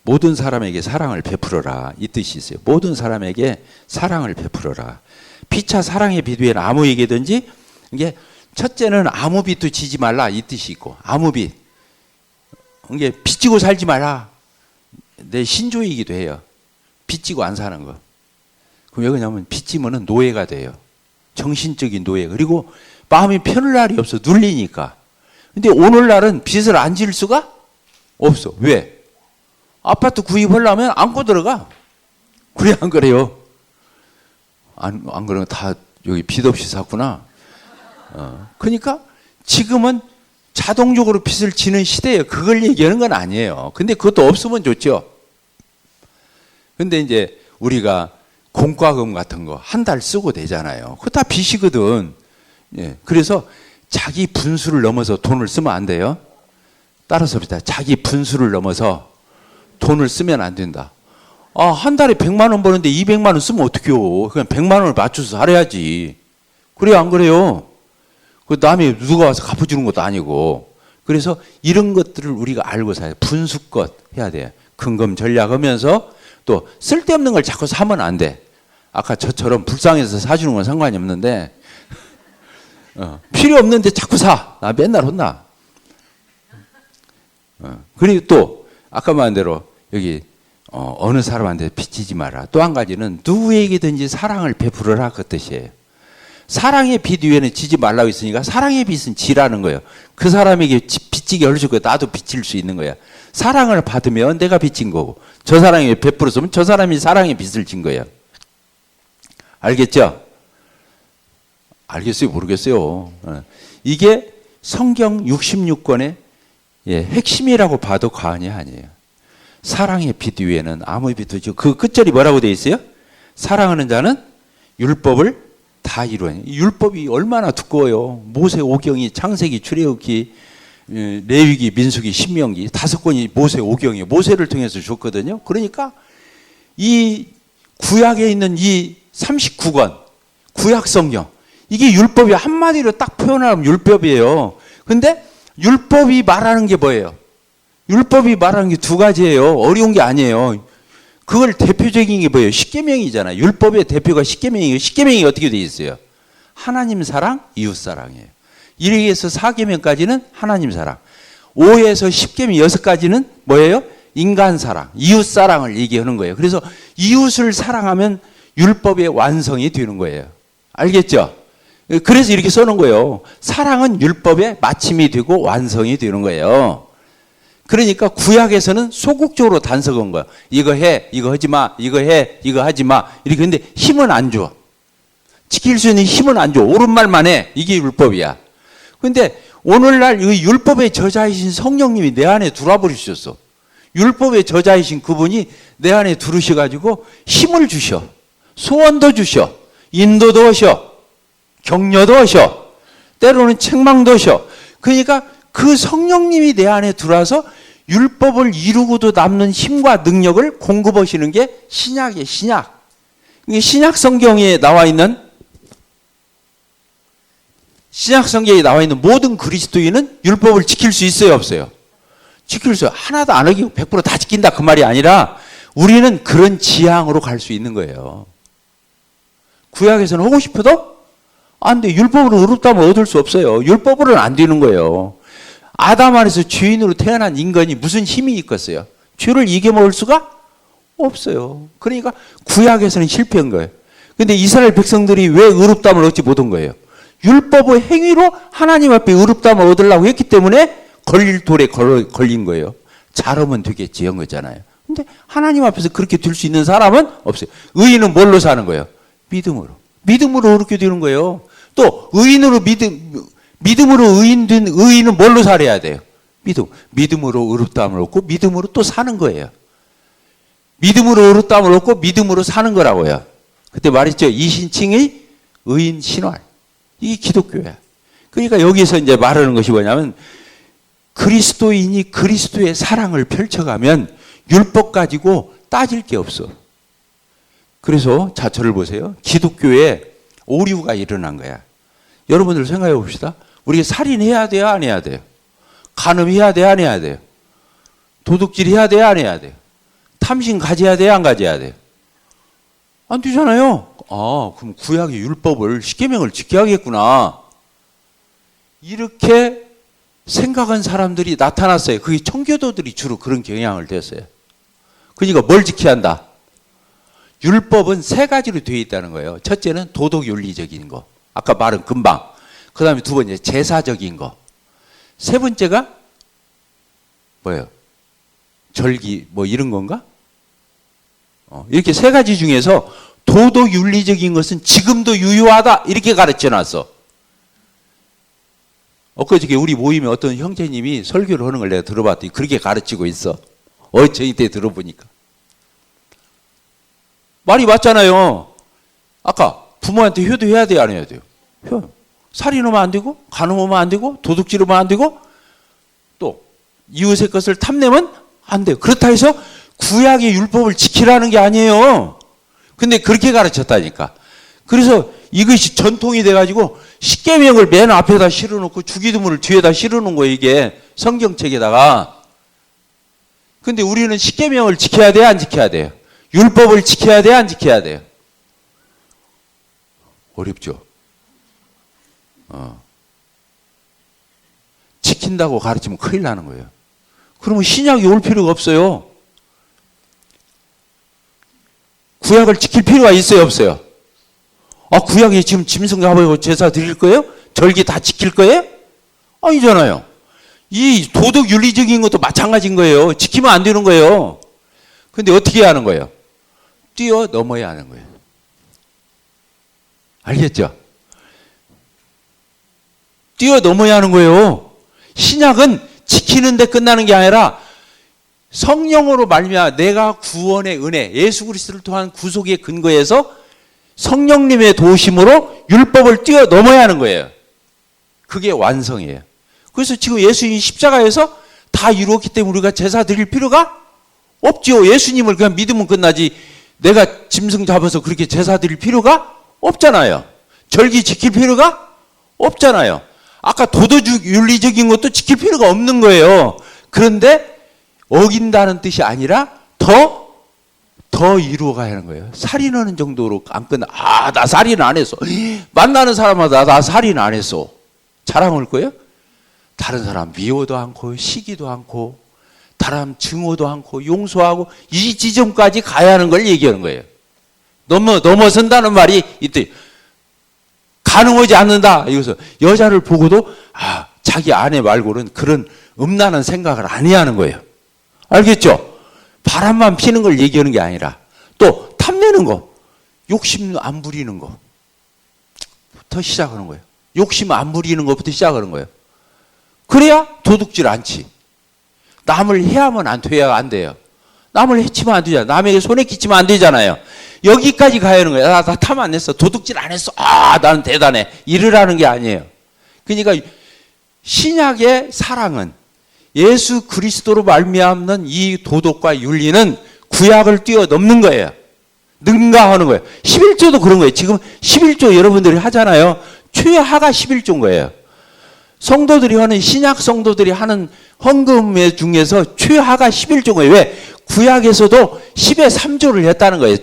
Speaker 1: 모든 사람에게 사랑을 베풀어라, 이 뜻이 있어요. 모든 사람에게 사랑을 베풀어라. 피차 사랑의 빛 위에는 아무에게든지, 이게 첫째는 아무 빛도 지지 말라, 이 뜻이 있고, 아무 빛, 이게 빚지고 살지 말라. 내 신조이기도 해요. 빚지고 안 사는 거. 그럼 왜 그러냐면 빚지면은 노예가 돼요. 정신적인 노예. 그리고 마음이 편할 날이 없어. 눌리니까. 근데 오늘날은 빚을 안 질 수가 없어. 왜? 아파트 구입하려면 안고 들어가. 그래, 안 그래요? 안 그러면 다 여기 빚 없이 샀구나. 그러니까 지금은 자동적으로 빚을 지는 시대예요. 그걸 얘기하는 건 아니에요. 근데 그것도 없으면 좋죠. 근데 이제 우리가 공과금 같은 거 한 달 쓰고 되잖아요. 그거 다 빚이거든. 예. 그래서 자기 분수를 넘어서 돈을 쓰면 안 돼요. 따라서 봅시다. 자기 분수를 넘어서 돈을 쓰면 안 된다. 아, 한 달에 100만 원 버는데 200만 원 쓰면 어떡해요. 그냥 100만 원을 맞춰서 살아야지. 그래요, 안 그래요? 그 남이 누가 와서 갚아주는 것도 아니고. 그래서 이런 것들을 우리가 알고 살아야 돼. 분수껏 해야 돼. 근검 전략하면서 또 쓸데없는 걸 자꾸 사면 안 돼. 아까 저처럼 불쌍해서 사주는 건 상관이 없는데 필요 없는데 자꾸 사. 나 맨날 혼나. 그리고 또 아까 말한 대로 여기 어느 사람한테 빚지지 마라. 또 한 가지는 누구에게든지 사랑을 베풀어라, 그 뜻이에요. 사랑의 빛 위에는 지지 말라고 했으니까 사랑의 빛은 지라는 거예요. 그 사람에게 빚지게 할 수 있고 나도 빚질 수 있는 거야. 사랑을 받으면 내가 빚진 거고, 저 사람이 베풀었으면 저 사람이 사랑의 빚을 진 거예요. 알겠죠? 알겠어요? 모르겠어요? 이게 성경 66권의 핵심이라고 봐도 과언이 아니에요. 사랑의 빛 위에는 아무 빛도 없죠. 그 끝절이 뭐라고 되어 있어요? 사랑하는 자는 율법을 다 이루어요. 율법이 얼마나 두꺼워요. 모세오경이, 창세기, 출애굽기, 레위기, 민수기, 신명기 5권이 모세오경이에요. 모세를 통해서 줬거든요. 그러니까 이 구약에 있는 이 39권 구약 성경, 이게 율법이 한마디로 딱 표현하면 율법이에요. 근데 율법이 말하는 게 뭐예요? 율법이 말하는 게 두 가지예요. 어려운 게 아니에요. 그걸 대표적인 게 뭐예요? 십계명이잖아요. 율법의 대표가 십계명이에요. 십계명이 어떻게 돼 있어요? 하나님 사랑, 이웃 사랑이에요. 1에서 4계명까지는 하나님 사랑. 5에서 10계명 6가지는 뭐예요? 인간 사랑, 이웃 사랑을 얘기하는 거예요. 그래서 이웃을 사랑하면 율법의 완성이 되는 거예요. 알겠죠? 그래서 이렇게 써놓은 거예요. 사랑은 율법의 마침이 되고 완성이 되는 거예요. 그러니까 구약에서는 소극적으로 단속한 거예요. 이거 해, 이거 하지 마, 이거 해, 이거 하지 마. 이렇게 근데 힘은 안 줘. 지킬 수 있는 힘은 안 줘. 옳은 말만 해. 이게 율법이야. 근데 오늘날 이 율법의 저자이신 성령님이 내 안에 들어와 버리셨어. 율법의 저자이신 그분이 내 안에 들으셔가지고 힘을 주셔. 소원도 주셔. 인도도 하셔. 격려도 하셔. 때로는 책망도 하셔. 그러니까 그 성령님이 내 안에 들어와서 율법을 이루고도 남는 힘과 능력을 공급하시는 게 신약이에요. 신약. 이게 신약 성경에 나와 있는 모든 그리스도인은 율법을 지킬 수 있어요, 없어요? 지킬 수 있어요. 하나도 안 어기고 100% 다 지킨다, 그 말이 아니라 우리는 그런 지향으로 갈 수 있는 거예요. 구약에서는 하고 싶어도 안 돼. 율법으로 의롭다면 얻을 수 없어요. 율법으로는 안 되는 거예요. 아담 안에서 죄인으로 태어난 인간이 무슨 힘이 있겠어요? 죄를 이겨먹을 수가 없어요. 그러니까 구약에서는 실패한 거예요. 근데 이스라엘 백성들이 왜 의롭다함을 얻지 못한 거예요? 율법의 행위로 하나님 앞에 의롭다함을 얻으려고 했기 때문에 걸릴 돌에 걸린 거예요. 잘하면 되겠지, 한 거잖아요. 근데 하나님 앞에서 그렇게 될 수 있는 사람은 없어요. 의인은 뭘로 사는 거예요? 믿음으로 그렇게 되는 거예요. 또 믿음으로 의인 된 의인은 뭘로 살아야 돼요? 믿음으로 의롭다함을 얻고 믿음으로 또 사는 거예요. 믿음으로 의롭다함을 얻고 믿음으로 사는 거라고요. 그때 말했죠. 이신칭의 의인 신활. 이게 기독교야. 그러니까 여기서 이제 말하는 것이 뭐냐면 그리스도인이 그리스도의 사랑을 펼쳐가면 율법 가지고 따질 게 없어. 그래서 자, 저를 보세요. 기독교에 오류가 일어난 거야. 여러분들 생각해 봅시다. 우리가 살인해야 돼요? 안 해야 돼요? 간음해야 돼요? 안 해야 돼요? 도둑질 해야 돼요? 안 해야 돼요? 탐심 가져야 돼요? 안 가져야 돼요? 안 되잖아요. 그럼 구약의 율법을 십계명을 지켜야겠구나. 이렇게 생각한 사람들이 나타났어요. 그게 청교도들이 주로 그런 경향을 냈어요. 그러니까 뭘 지켜야 한다? 율법은 세 가지로 되어 있다는 거예요. 첫째는 도덕윤리적인 거. 아까 말은 금방. 그 다음에 두 번째 제사적인 거. 세 번째가 뭐예요? 절기 뭐 이런 건가? 이렇게 세 가지 중에서 도덕윤리적인 것은 지금도 유효하다 이렇게 가르쳐 놨어. 엊그저께 우리 모임에 어떤 형제님이 설교를 하는 걸 내가 들어봤더니 그렇게 가르치고 있어. 저희 때 들어보니까. 말이 맞잖아요. 아까 부모한테 효도해야 돼요? 안 해야 돼요? 살인하면 안 되고 간음하면 안 되고 도둑질하면 안 되고 또 이웃의 것을 탐내면 안 돼요. 그렇다 해서 구약의 율법을 지키라는 게 아니에요. 근데 그렇게 가르쳤다니까. 그래서 이것이 전통이 돼가지고 십계명을 맨 앞에다 실어놓고 주기도문을 뒤에다 실어놓은 거예요. 이게 성경책에다가. 근데 우리는 십계명을 지켜야 돼요? 안 지켜야 돼요? 율법을 지켜야 돼요? 안 지켜야 돼요? 어렵죠? 지킨다고 가르치면 큰일 나는 거예요. 그러면 신약이 올 필요가 없어요. 구약을 지킬 필요가 있어요? 없어요? 구약에 지금 짐승 잡아서 제사 드릴 거예요? 절기 다 지킬 거예요? 아니잖아요. 이 도덕 윤리적인 것도 마찬가지인 거예요. 지키면 안 되는 거예요. 근데 어떻게 해야 하는 거예요? 뛰어넘어야 하는 거예요. 알겠죠? 뛰어넘어야 하는 거예요. 신약은 지키는 데 끝나는 게 아니라 성령으로 말미암아 내가 구원의 은혜, 예수 그리스도를 통한 구속의 근거에서 성령님의 도우심으로 율법을 뛰어넘어야 하는 거예요. 그게 완성이에요. 그래서 지금 예수님이 십자가에서 다 이루었기 때문에 우리가 제사 드릴 필요가 없죠. 예수님을 그냥 믿으면 끝나지 내가 짐승 잡아서 그렇게 제사 드릴 필요가 없잖아요. 절기 지킬 필요가 없잖아요. 아까 도덕윤리적인 것도 지킬 필요가 없는 거예요. 그런데 어긴다는 뜻이 아니라 더 이루어가야 하는 거예요. 살인하는 정도로 안 끝나. 나 살인 안 했어. 만나는 사람마다 나 살인 안 했어. 자랑할 거예요? 다른 사람 미워도 않고 시기도 않고 다른 증오도 않고 용서하고 이 지점까지 가야 하는 걸 얘기하는 거예요. 넘어선다는 말이 이때 가능하지 않는다. 이것은 여자를 보고도 자기 아내 말고는 그런 음란한 생각을 안 해야 하는 거예요. 알겠죠? 바람만 피는 걸 얘기하는 게 아니라 또 탐내는 거, 욕심 안 부리는 거부터 시작하는 거예요. 욕심 안 부리는 것부터 시작하는 거예요. 그래야 도둑질 않지. 남을 해하면 안 돼요. 남을 해치면 안 되잖아요. 남에게 손에 끼치면 안 되잖아요. 여기까지 가야 하는 거예요. 나 탐 안 냈어. 도둑질 안 했어. 나는 대단해. 이러라는 게 아니에요. 그러니까 신약의 사랑은 예수 그리스도로 말미암는 이 도덕과 윤리는 구약을 뛰어넘는 거예요. 능가하는 거예요. 11조도 그런 거예요. 지금 11조 여러분들이 하잖아요. 최하가 11조인 거예요. 성도들이 하는 신약 성도들이 하는 헌금 중에서 최하가 11조인 거예요. 왜? 구약에서도 10의 3조를 했다는 거예요.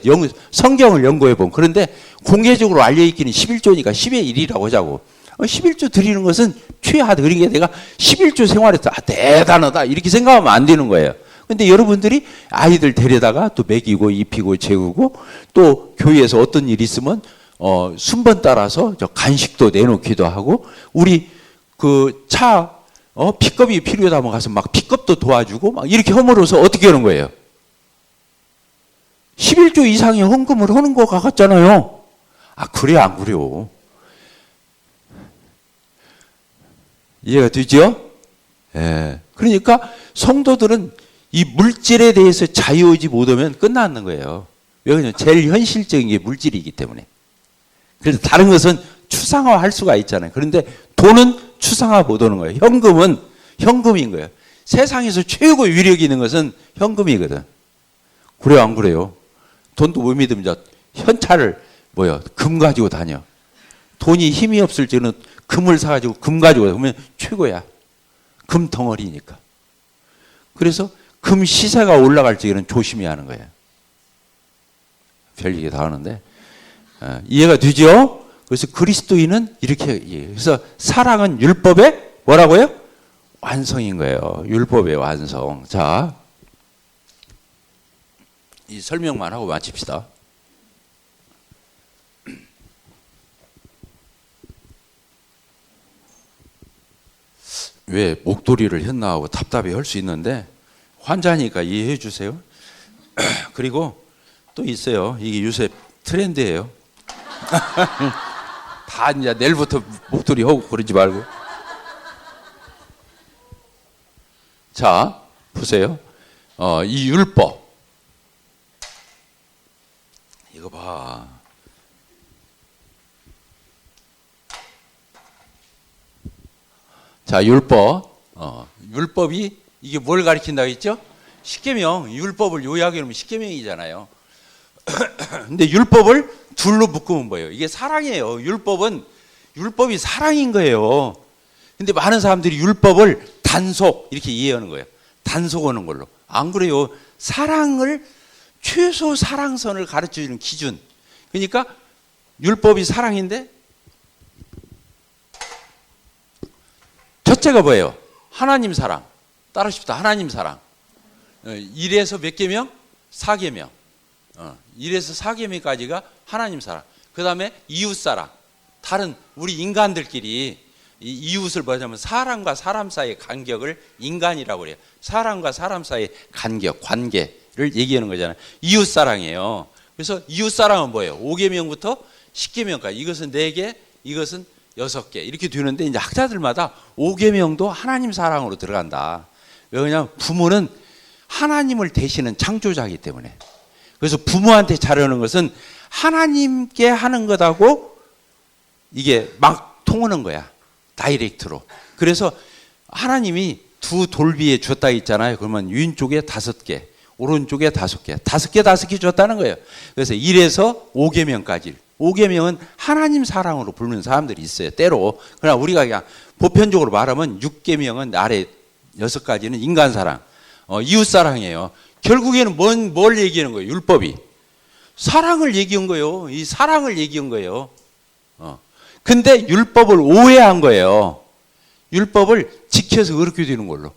Speaker 1: 성경을 연구해 보면. 그런데 공개적으로 알려있기는 11조니까 10의 1이라고 하자고. 11조 드리는 것은 최하 드리게 내가 11조 생활했다. 대단하다. 이렇게 생각하면 안 되는 거예요. 근데 여러분들이 아이들 데려다가 또 먹이고 입히고 재우고 또 교회에서 어떤 일이 있으면 순번 따라서 간식도 내놓기도 하고 우리 그 차 픽업이 필요하다면 가서 막 픽업도 도와주고 막 이렇게 함으로써 어떻게 하는 거예요? 11조 이상의 헌금을 하는 것 같잖아요. 아, 그래요, 안 그래요? 이해가 되죠? 예. 그러니까 성도들은 이 물질에 대해서 자유의지 못하면 끝나는 거예요. 왜 그러냐면 제일 현실적인 게 물질이기 때문에. 그래서 다른 것은 추상화할 수가 있잖아요. 그런데 돈은 추상화 못 하는 거예요. 현금은 현금인 거예요. 세상에서 최고 위력이 있는 것은 현금이거든. 그래요, 안 그래요? 돈도 못 믿으면 저 현찰을 금 가지고 다녀. 돈이 힘이 없을 때는 금을 사가지고 금 가지고 그러면 최고야. 금 덩어리니까. 그래서 금 시세가 올라갈 적에는 조심해야 하는 거예요. 별얘기 다 하는데 이해가 되죠? 그래서 그리스도인은 이렇게 그래서 사랑은 율법의 뭐라고요? 완성인 거예요. 율법의 완성. 자, 이 설명만 하고 마칩시다. 왜 목도리를 했나 하고 답답해 할 수 있는데 환자니까 이해해 주세요. 그리고 또 있어요. 이게 요새 트렌드예요. 다 이제 내일부터 목도리 하고 그러지 말고. 자, 보세요. 이 율법. 이거 봐. 자, 율법. 율법이 이게 뭘 가리킨다고 했죠? 십계명. 율법을 요약해 놓으면 십계명이잖아요. 근데 율법을 둘로 묶으면 뭐예요? 이게 사랑이에요. 율법이 사랑인 거예요. 근데 많은 사람들이 율법을 단속 이렇게 이해하는 거예요. 단속하는 걸로. 안 그래요. 사랑을 최소 사랑선을 가르쳐주는 기준. 그러니까 율법이 사랑인데 첫째가 뭐예요? 하나님 사랑. 따르십시다. 하나님 사랑. 1에서 몇 계명? 4계명. 1에서 4계명까지가 하나님 사랑. 그 다음에 이웃 사랑. 다른 우리 인간들끼리 이웃을 뭐냐면 사람과 사람 사이의 간격을 인간이라고 그래요. 사람과 사람 사이의 간격, 관계를 얘기하는 거잖아요. 이웃 사랑이에요. 그래서 이웃 사랑은 뭐예요? 5계명부터 10계명까지. 이것은 4개, 이것은 6개. 이렇게 되는데 이제 학자들마다 5계명도 하나님 사랑으로 들어간다. 왜냐하면 부모는 하나님을 대신한 창조자이기 때문에. 그래서 부모한테 잘하는 것은 하나님께 하는 것하고 이게 막 통하는 거야. 다이렉트로. 그래서 하나님이 두 돌비에 줬다 했잖아요. 그러면 왼쪽에 5개, 오른쪽에 5개, 5개 줬다는 거예요. 그래서 1에서 5계명까지. 5계명은 하나님 사랑으로 부르는 사람들이 있어요. 때로. 그러나 우리가 그냥 보편적으로 말하면 6계명은 아래 6가지는 인간 사랑, 이웃 사랑이에요. 결국에는 뭘 얘기하는 거예요? 율법이. 사랑을 얘기한 거예요. 이 사랑을 얘기한 거예요. 근데 율법을 오해한 거예요. 율법을 지켜서 그렇게 되는 걸로.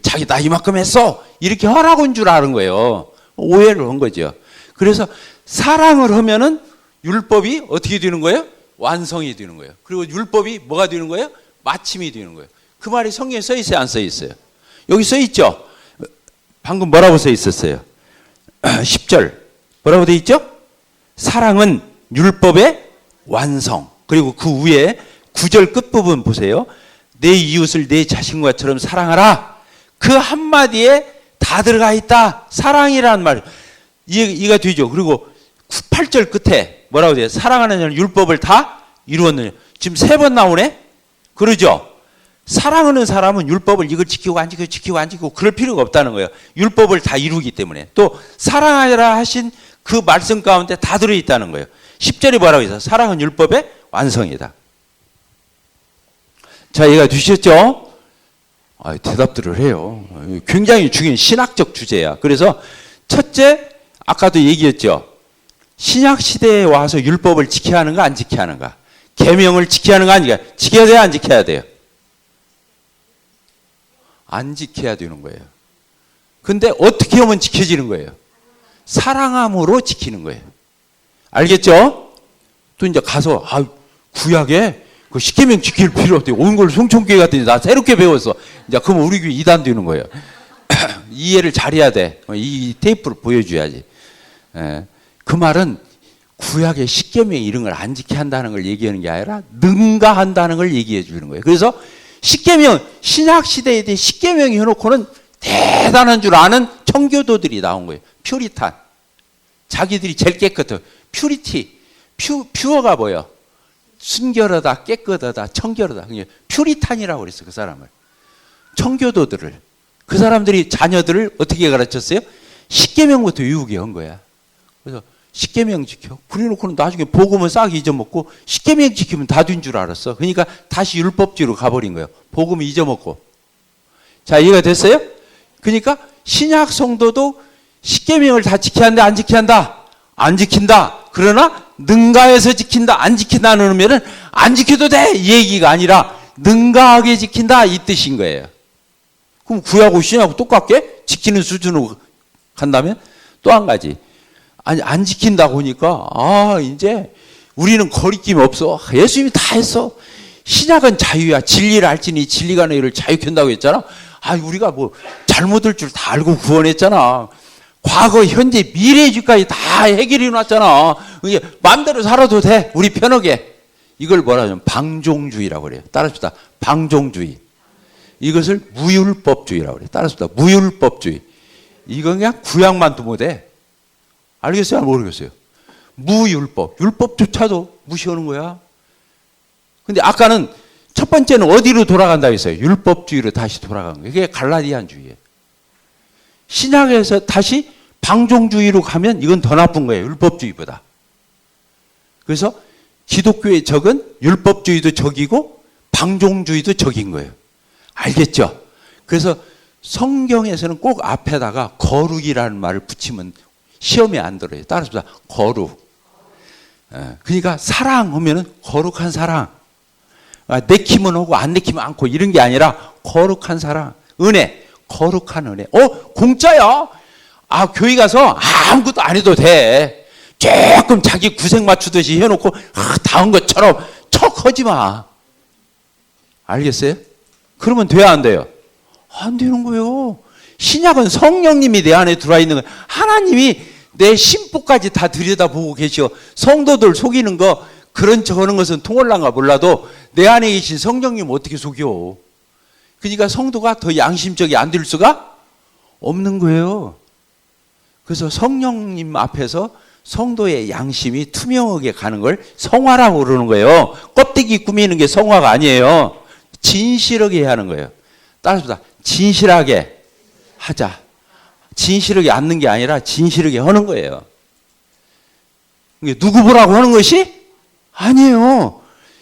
Speaker 1: 자기 나 이만큼 했어. 이렇게 하라고 한 줄 아는 거예요. 오해를 한 거죠. 그래서 사랑을 하면은 율법이 어떻게 되는 거예요? 완성이 되는 거예요. 그리고 율법이 뭐가 되는 거예요? 마침이 되는 거예요. 그 말이 성경에 써 있어요? 안 써 있어요? 여기 써 있죠? 방금 뭐라고 써 있었어요? 10절. 뭐라고 돼 있죠? 사랑은 율법의 완성. 그리고 그 위에 9절 끝부분 보세요. 내 이웃을 내 자신과처럼 사랑하라. 그 한마디에 다 들어가 있다. 사랑이라는 말. 이해가 되죠? 그리고 8절 끝에 뭐라고 돼요? 사랑하는 자는 율법을 다 이루었느냐. 지금 3번 나오네? 그러죠? 사랑하는 사람은 율법을 이걸 지키고 안 지키고 지키고 안 지키고 그럴 필요가 없다는 거예요. 율법을 다 이루기 때문에. 또 사랑하라 하신 그 말씀 가운데 다 들어있다는 거예요. 10절이 뭐라고 해서 사랑은 율법의 완성이다. 자, 이해가 되셨죠? 대답들을 해요. 굉장히 중요한 신학적 주제야. 그래서 첫째, 아까도 얘기했죠. 신약 시대에 와서 율법을 지켜야 하는가 안 지켜야 하는가? 계명을 지켜야 하는가 안 지켜야 하는가? 지켜야 돼요 안 지켜야 돼요? 안 지켜야 되는 거예요. 근데 어떻게 하면 지켜지는 거예요? 사랑함으로 지키는 거예요. 알겠죠? 또 이제 가서 구약에 그 십계명 지킬 필요 없대. 온 걸 송천교회 갔더니 나 새롭게 배웠어. 이제 그러면 우리 교회 이단 되는 거예요. 이해를 잘해야 돼. 이 테이프를 보여줘야지. 그 말은 구약의 십계명 이런 걸 안 지켜야 한다는 걸 얘기하는 게 아니라 능가한다는 걸 얘기해 주는 거예요. 그래서 십계명, 신약 시대에 대해 십계명 해놓고는 대단한 줄 아는 청교도들이 나온 거예요. 퓨리탄. 자기들이 제일 깨끗해. 퓨리티. 퓨어가 뭐예요? 순결하다, 깨끗하다, 청결하다. 퓨리탄이라고 그랬어, 그 사람을. 청교도들을. 그 사람들이 자녀들을 어떻게 가르쳤어요? 십계명부터 외우게 한 거야. 그래서 십계명 지켜. 그래놓고는 나중에 복음은 싹 잊어먹고 십계명 지키면 다 된 줄 알았어. 그러니까 다시 율법주의로 가버린 거예요. 복음을 잊어먹고. 자, 이해가 됐어요? 그러니까 신약 성도도 십계명을 다 지켜야 한다, 안 지켜야 한다? 안 지킨다. 그러나 능가해서 지킨다, 안 지킨다는 의미는 안 지켜도 돼 이 얘기가 아니라 능가하게 지킨다 이 뜻인 거예요. 그럼 구약하고 신약하고 똑같게 지키는 수준으로 간다면 또 한 가지. 아니, 안 지킨다고 하니까, 이제 우리는 거리낌이 없어. 예수님이 다 했어. 신약은 자유야. 진리를 알지니 진리가 너희를 자유케 한다고 했잖아. 우리가 뭐 잘못할 줄 다 알고 구원했잖아. 과거, 현재, 미래의 죄까지 다 해결해 놨잖아. 이게 마음대로 살아도 돼. 우리 편하게. 이걸 뭐라 하냐면 방종주의라고 그래요. 따라합시다. 방종주의. 이것을 무율법주의라고 그래요. 따라합시다. 무율법주의. 이건 그냥 구약만 두면 돼. 알겠어요? 모르겠어요? 무율법. 율법조차도 무시하는 거야. 근데 아까는 첫 번째는 어디로 돌아간다고 했어요? 율법주의로 다시 돌아간 거예요. 그게 갈라디안주의예요. 신약에서 다시 방종주의로 가면 이건 더 나쁜 거예요. 율법주의보다. 그래서 기독교의 적은 율법주의도 적이고 방종주의도 적인 거예요. 알겠죠? 그래서 성경에서는 꼭 앞에다가 거룩이라는 말을 붙이면 시험에 안 들어요. 따라서 거룩. 그러니까 사랑하면은 거룩한 사랑. 내키면 하고 안 내키면 않고 이런 게 아니라 거룩한 사랑. 은혜. 거룩한 은혜. 공짜야. 교회 가서 아무것도 안 해도 돼. 조금 자기 구색 맞추듯이 해놓고 다 한 것처럼 척하지 마. 알겠어요? 그러면 돼야 안 돼요? 안 되는 거예요. 신약은 성령님이 내 안에 들어와 있는 거예요. 하나님이 내 심보까지 다 들여다보고 계셔. 성도들 속이는 거 그런 저런 것은 통할란가 몰라도 내 안에 계신 성령님 어떻게 속여. 그러니까 성도가 더 양심적이 안 될 수가 없는 거예요. 그래서 성령님 앞에서 성도의 양심이 투명하게 가는 걸 성화라고 그러는 거예요. 껍데기 꾸미는 게 성화가 아니에요. 진실하게 해야 하는 거예요. 따라서 진실하게 하자. 진실하게 앉는 게 아니라 진실하게 하는 거예요. 누구 보라고 하는 것이 아니에요.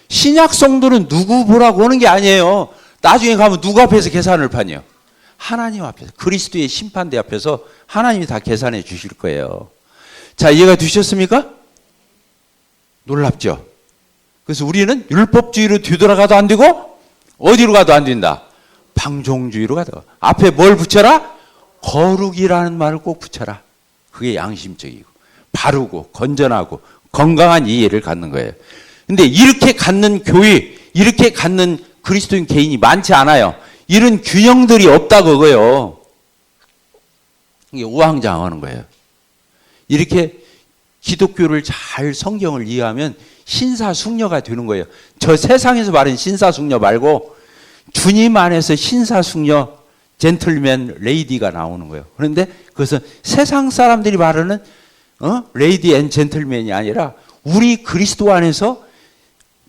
Speaker 1: 신약 성도는 누구 보라고 하는 게 아니에요. 나중에 가면 누구 앞에서 계산을 판요? 하나님 앞에서. 그리스도의 심판대 앞에서 하나님이 다 계산해 주실 거예요. 자, 이해가 되셨습니까? 놀랍죠? 그래서 우리는 율법주의로 뒤돌아가도 안 되고 어디로 가도 안 된다. 방종주의로 가도. 앞에 뭘 붙여라? 거룩이라는 말을 꼭 붙여라. 그게 양심적이고 바르고 건전하고 건강한 이해를 갖는 거예요. 근데 이렇게 갖는 교회, 이렇게 갖는 그리스도인 개인이 많지 않아요. 이런 균형들이 없다 그거예요. 이게 우왕좌왕하는 거예요. 이렇게 기독교를 잘 성경을 이해하면 신사숙녀가 되는 거예요. 저 세상에서 말하는 신사숙녀 말고 주님 안에서 신사숙녀, 젠틀맨, 레이디가 나오는 거예요. 그런데 그것은 세상 사람들이 말하는 레이디 앤 젠틀맨이 아니라 우리 그리스도 안에서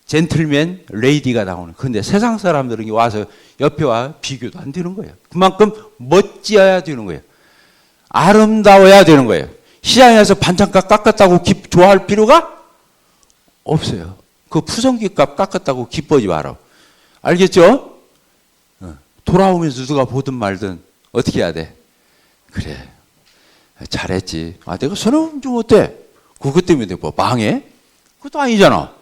Speaker 1: 젠틀맨, 레이디가 나오는. 그런데 세상 사람들은 와서 옆에 와 비교도 안 되는 거예요. 그만큼 멋지어야 되는 거예요. 아름다워야 되는 거예요. 시장에서 반찬값 깎았다고 좋아할 필요가 없어요. 그 푸성기값 깎았다고 기뻐하지 마라. 알겠죠? 돌아오면서 누가 보든 말든 어떻게 해야 돼? 그래, 잘했지. 내가 선호금 좀 어때? 그것 때문에 뭐 망해? 그것도 아니잖아.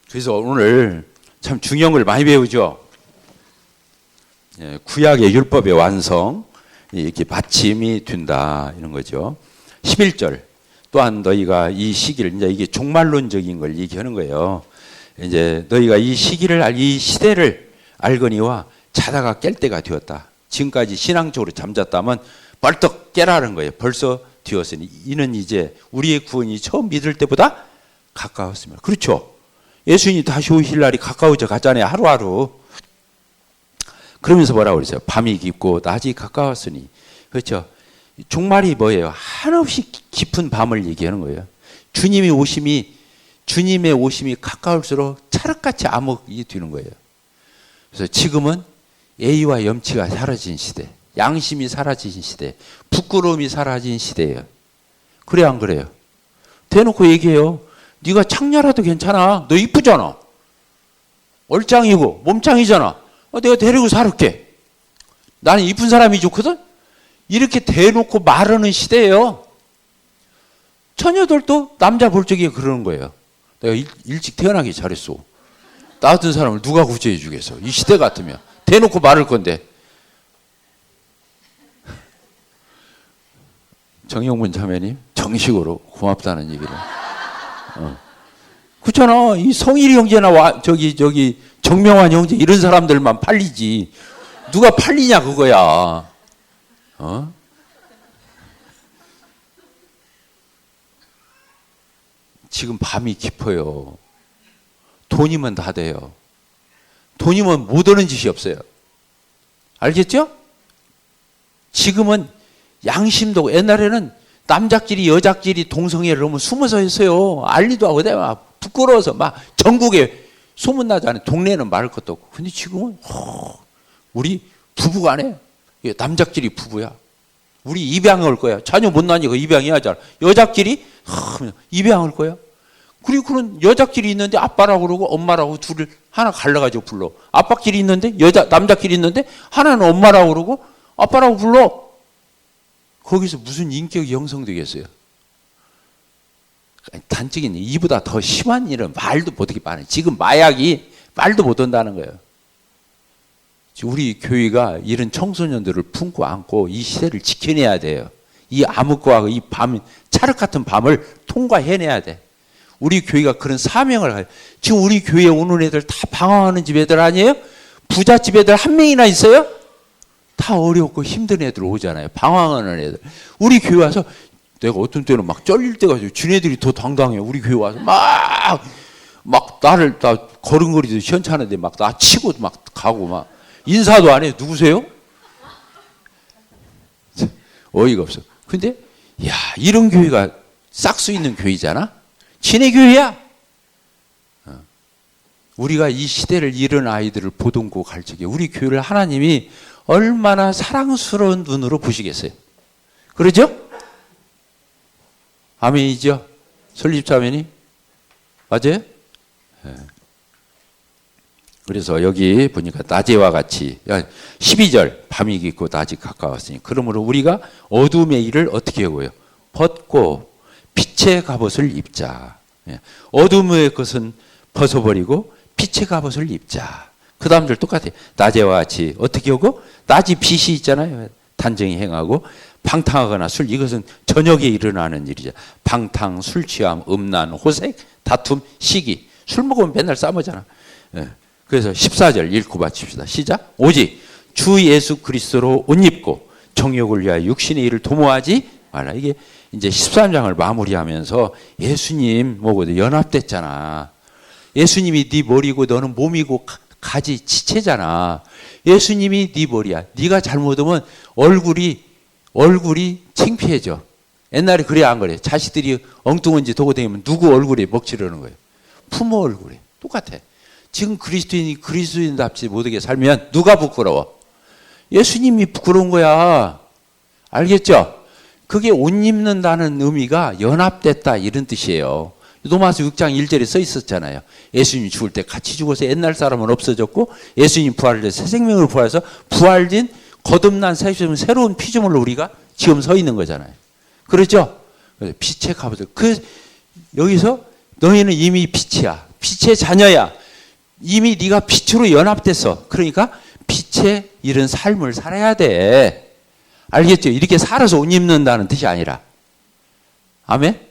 Speaker 1: 그래서 오늘 참 중요한 걸 많이 배우죠. 구약의 율법의 완성, 이렇게 받침이 된다 이런 거죠. 11절 또한 너희가 이 시기를, 이제 이게 종말론적인 걸 얘기하는 거예요. 이제 너희가 이 시기를, 이 시대를 알거니와 자다가 깰 때가 되었다. 지금까지 신앙적으로 잠잤다면 벌떡 깨라는 거예요. 벌써 되었으니 이는 이제 우리의 구원이 처음 믿을 때보다 가까웠습니다. 그렇죠? 예수님이 다시 오실 날이 가까워져 가잖아요. 하루하루. 그러면서 뭐라고 그러죠? 밤이 깊고 낮이 가까웠으니. 그렇죠? 종말이 뭐예요? 한없이 깊은 밤을 얘기하는 거예요. 주님의 오심이 가까울수록 찰흙같이 암흑이 되는 거예요. 그래서 지금은 예의와 염치가 사라진 시대, 양심이 사라진 시대, 부끄러움이 사라진 시대예요. 그래요, 안 그래요? 대놓고 얘기해요. 네가 창녀라도 괜찮아. 너 이쁘잖아. 얼짱이고 몸짱이잖아. 내가 데리고 살을게. 나는 이쁜 사람이 좋거든. 이렇게 대놓고 말하는 시대예요. 처녀들도 남자 볼 적에 그러는 거예요. 내가 일찍 태어나기 잘했어. 나 같은 사람을 누가 구제해 주겠어. 이 시대 같으면 대놓고 말할 건데. 정영문 자매님 정식으로 고맙다는 얘기를. 그렇잖아. 이 성일이 형제나 저기 정명환 형제 이런 사람들만 팔리지. 누가 팔리냐 그거야. 지금 밤이 깊어요. 돈이면 다 돼요. 돈이면 못 오는 짓이 없어요. 알겠죠? 지금은 양심도, 옛날에는 남자끼리 여자끼리 동성애를 하면 숨어서 했어요. 알리도 하고 내가 부끄러워서 막 전국에 소문나잖아요. 동네는 말할 것도 없고. 근데 지금은 우리 부부간에 남자끼리 부부야. 우리 입양할 거야. 자녀 못 나니까 입양해야잖아. 여자끼리 입양할 거야. 그리고 그런 여자끼리 있는데 아빠라고 그러고 엄마라고 둘을 하나 갈라가지고 불러. 아빠끼리 있는데 남자끼리 있는데 하나는 엄마라고 그러고 아빠라고 불러. 거기서 무슨 인격이 형성되겠어요? 단적인 이보다 더 심한 일은 말도 못하게 많아요. 지금 마약이 말도 못한다는 거예요. 우리 교회가 이런 청소년들을 품고 안고 이 시대를 지켜내야 돼요. 이 암흑과 이 밤, 찰흙 같은 밤을 통과해내야 돼. 우리 교회가 그런 사명을 가요. 지금 우리 교회에 오는 애들 다 방황하는 집 애들 아니에요? 부잣집 애들 한 명이나 있어요? 다 어렵고 힘든 애들 오잖아요. 방황하는 애들. 우리 교회 와서 내가 어떤 때는 막 쩔릴 때가 있어요. 지네들이 더 당당해요. 우리 교회 와서 막 나를 다 걸음걸이도 시원찮은데 막 나 치고 막 가고 막 인사도 안 해요. 누구세요? 어이가 없어. 근데 야 이런 교회가 싹수 있는 교회잖아. 지네 교회야. 우리가 이 시대를 이런 아이들을 보듬고 갈 적에 우리 교회를 하나님이 얼마나 사랑스러운 눈으로 보시겠어요. 그러죠? 아멘이죠? 설립자매님? 맞아요? 네. 그래서 여기 보니까 낮에와 같이 12절 밤이 깊고 낮이 가까웠으니 그러므로 우리가 어둠의 일을 어떻게 하고요? 벗고 빛의 갑옷을 입자. 어둠의 것은 벗어버리고 빛의 갑옷을 입자. 그 다음 절 똑같아요. 낮에와 같이 어떻게 하고? 낮이 빛이 있잖아요. 단정히 행하고 방탕하거나 술, 이것은 저녁에 일어나는 일이죠. 방탕, 술 취함, 음란, 호색, 다툼, 시기. 술 먹으면 맨날 싸우잖아. 그래서 14절 읽고 마칩시다. 시작. 오직 주 예수 그리스도로 옷 입고 정욕을 위하여 육신의 일을 도모하지 말라. 이게 이제 13장을 마무리하면서 예수님 뭐고 연합됐잖아. 예수님이 네 머리고 너는 몸이고 가지 지체잖아. 예수님이 네 머리야. 네가 잘못하면 얼굴이 창피해져. 옛날에 그래 안 그래? 자식들이 엉뚱한 짓 하고 다니면 누구 얼굴에 먹칠하는 거예요? 부모 얼굴에. 똑같아. 지금 그리스도인이 그리스도인답지 못하게 살면 누가 부끄러워? 예수님이 부끄러운 거야. 알겠죠? 그게 옷 입는다는 의미가 연합됐다 이런 뜻이에요. 로마서 6장 1절에 써 있었잖아요. 예수님 죽을 때 같이 죽어서 옛날 사람은 없어졌고 예수님 부활을 새 생명으로 부활해서 부활된 거듭난 새로운 피조물로 우리가 지금 서 있는 거잖아요. 그렇죠? 빛의 갑옷을. 여기서 너희는 이미 빛이야. 빛의 자녀야. 이미 네가 빛으로 연합됐어. 그러니까 빛의 이런 삶을 살아야 돼. 알겠죠? 이렇게 살아서 옷 입는다는 뜻이 아니라. 아멘?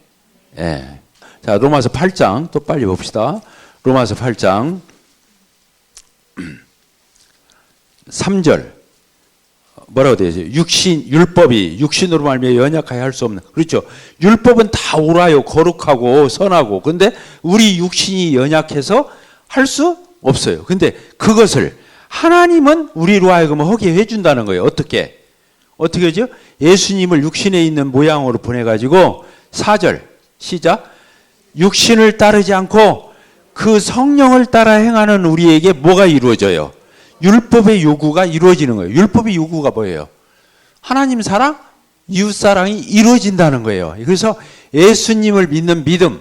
Speaker 1: 예. 자, 로마서 8장 또 빨리 봅시다. 로마서 8장 3절 뭐라고 되어 있어요? 율법이 육신으로 말미암아 연약하여 할 수 없는. 그렇죠. 율법은 다 옳아요. 거룩하고 선하고. 근데 우리 육신이 연약해서 할 수 없어요. 근데 그것을 하나님은 우리로 하여금 하게 해준다는 거예요. 어떻게 하죠? 예수님을 육신에 있는 모양으로 보내가지고 4절 시작. 육신을 따르지 않고 그 성령을 따라 행하는 우리에게 뭐가 이루어져요? 율법의 요구가 이루어지는 거예요. 율법의 요구가 뭐예요? 하나님 사랑, 이웃 사랑이 이루어진다는 거예요. 그래서 예수님을 믿는 믿음,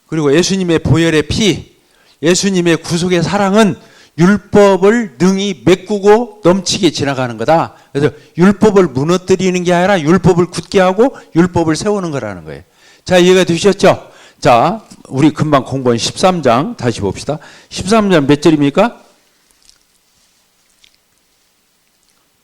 Speaker 1: 그리고 예수님의 보혈의 피, 예수님의 구속의 사랑은 율법을 능히 메꾸고 넘치게 지나가는 거다. 그래서 율법을 무너뜨리는 게 아니라 율법을 굳게 하고 율법을 세우는 거라는 거예요. 자, 이해가 되셨죠? 자, 우리 금방 공부한 13장 다시 봅시다. 13장 몇 절입니까?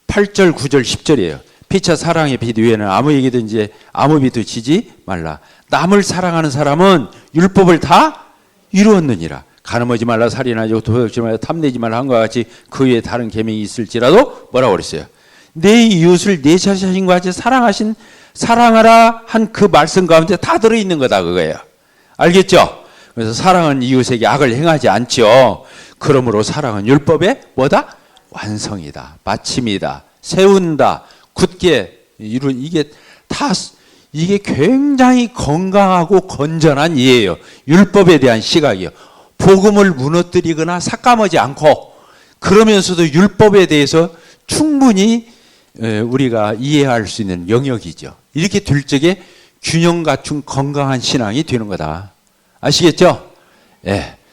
Speaker 1: 8절, 9절, 10절이에요. 피차 사랑의 빛 위에는 아무 얘기든지 아무 빛도 지지 말라. 남을 사랑하는 사람은 율법을 다 이루었느니라. 간음하지 말라, 살인하지 도둑질하지 말라, 탐내지 말라 한 것 같이 그 위에 다른 계명이 있을지라도 뭐라고 그랬어요? 내 이웃을 내 자신과 같이 사랑하라 한 그 말씀 가운데 다 들어있는 거다 그거예요. 알겠죠? 그래서 사랑은 이웃에게 악을 행하지 않죠. 그러므로 사랑은 율법의 뭐다? 완성이다. 마침이다. 세운다. 굳게 이룬 이게 굉장히 건강하고 건전한 이해예요. 율법에 대한 시각이요. 복음을 무너뜨리거나 삭감하지 않고 그러면서도 율법에 대해서 충분히 우리가 이해할 수 있는 영역이죠. 이렇게 될 적에 균형 갖춘 건강한 신앙이 되는 거다. 아시겠죠? 예.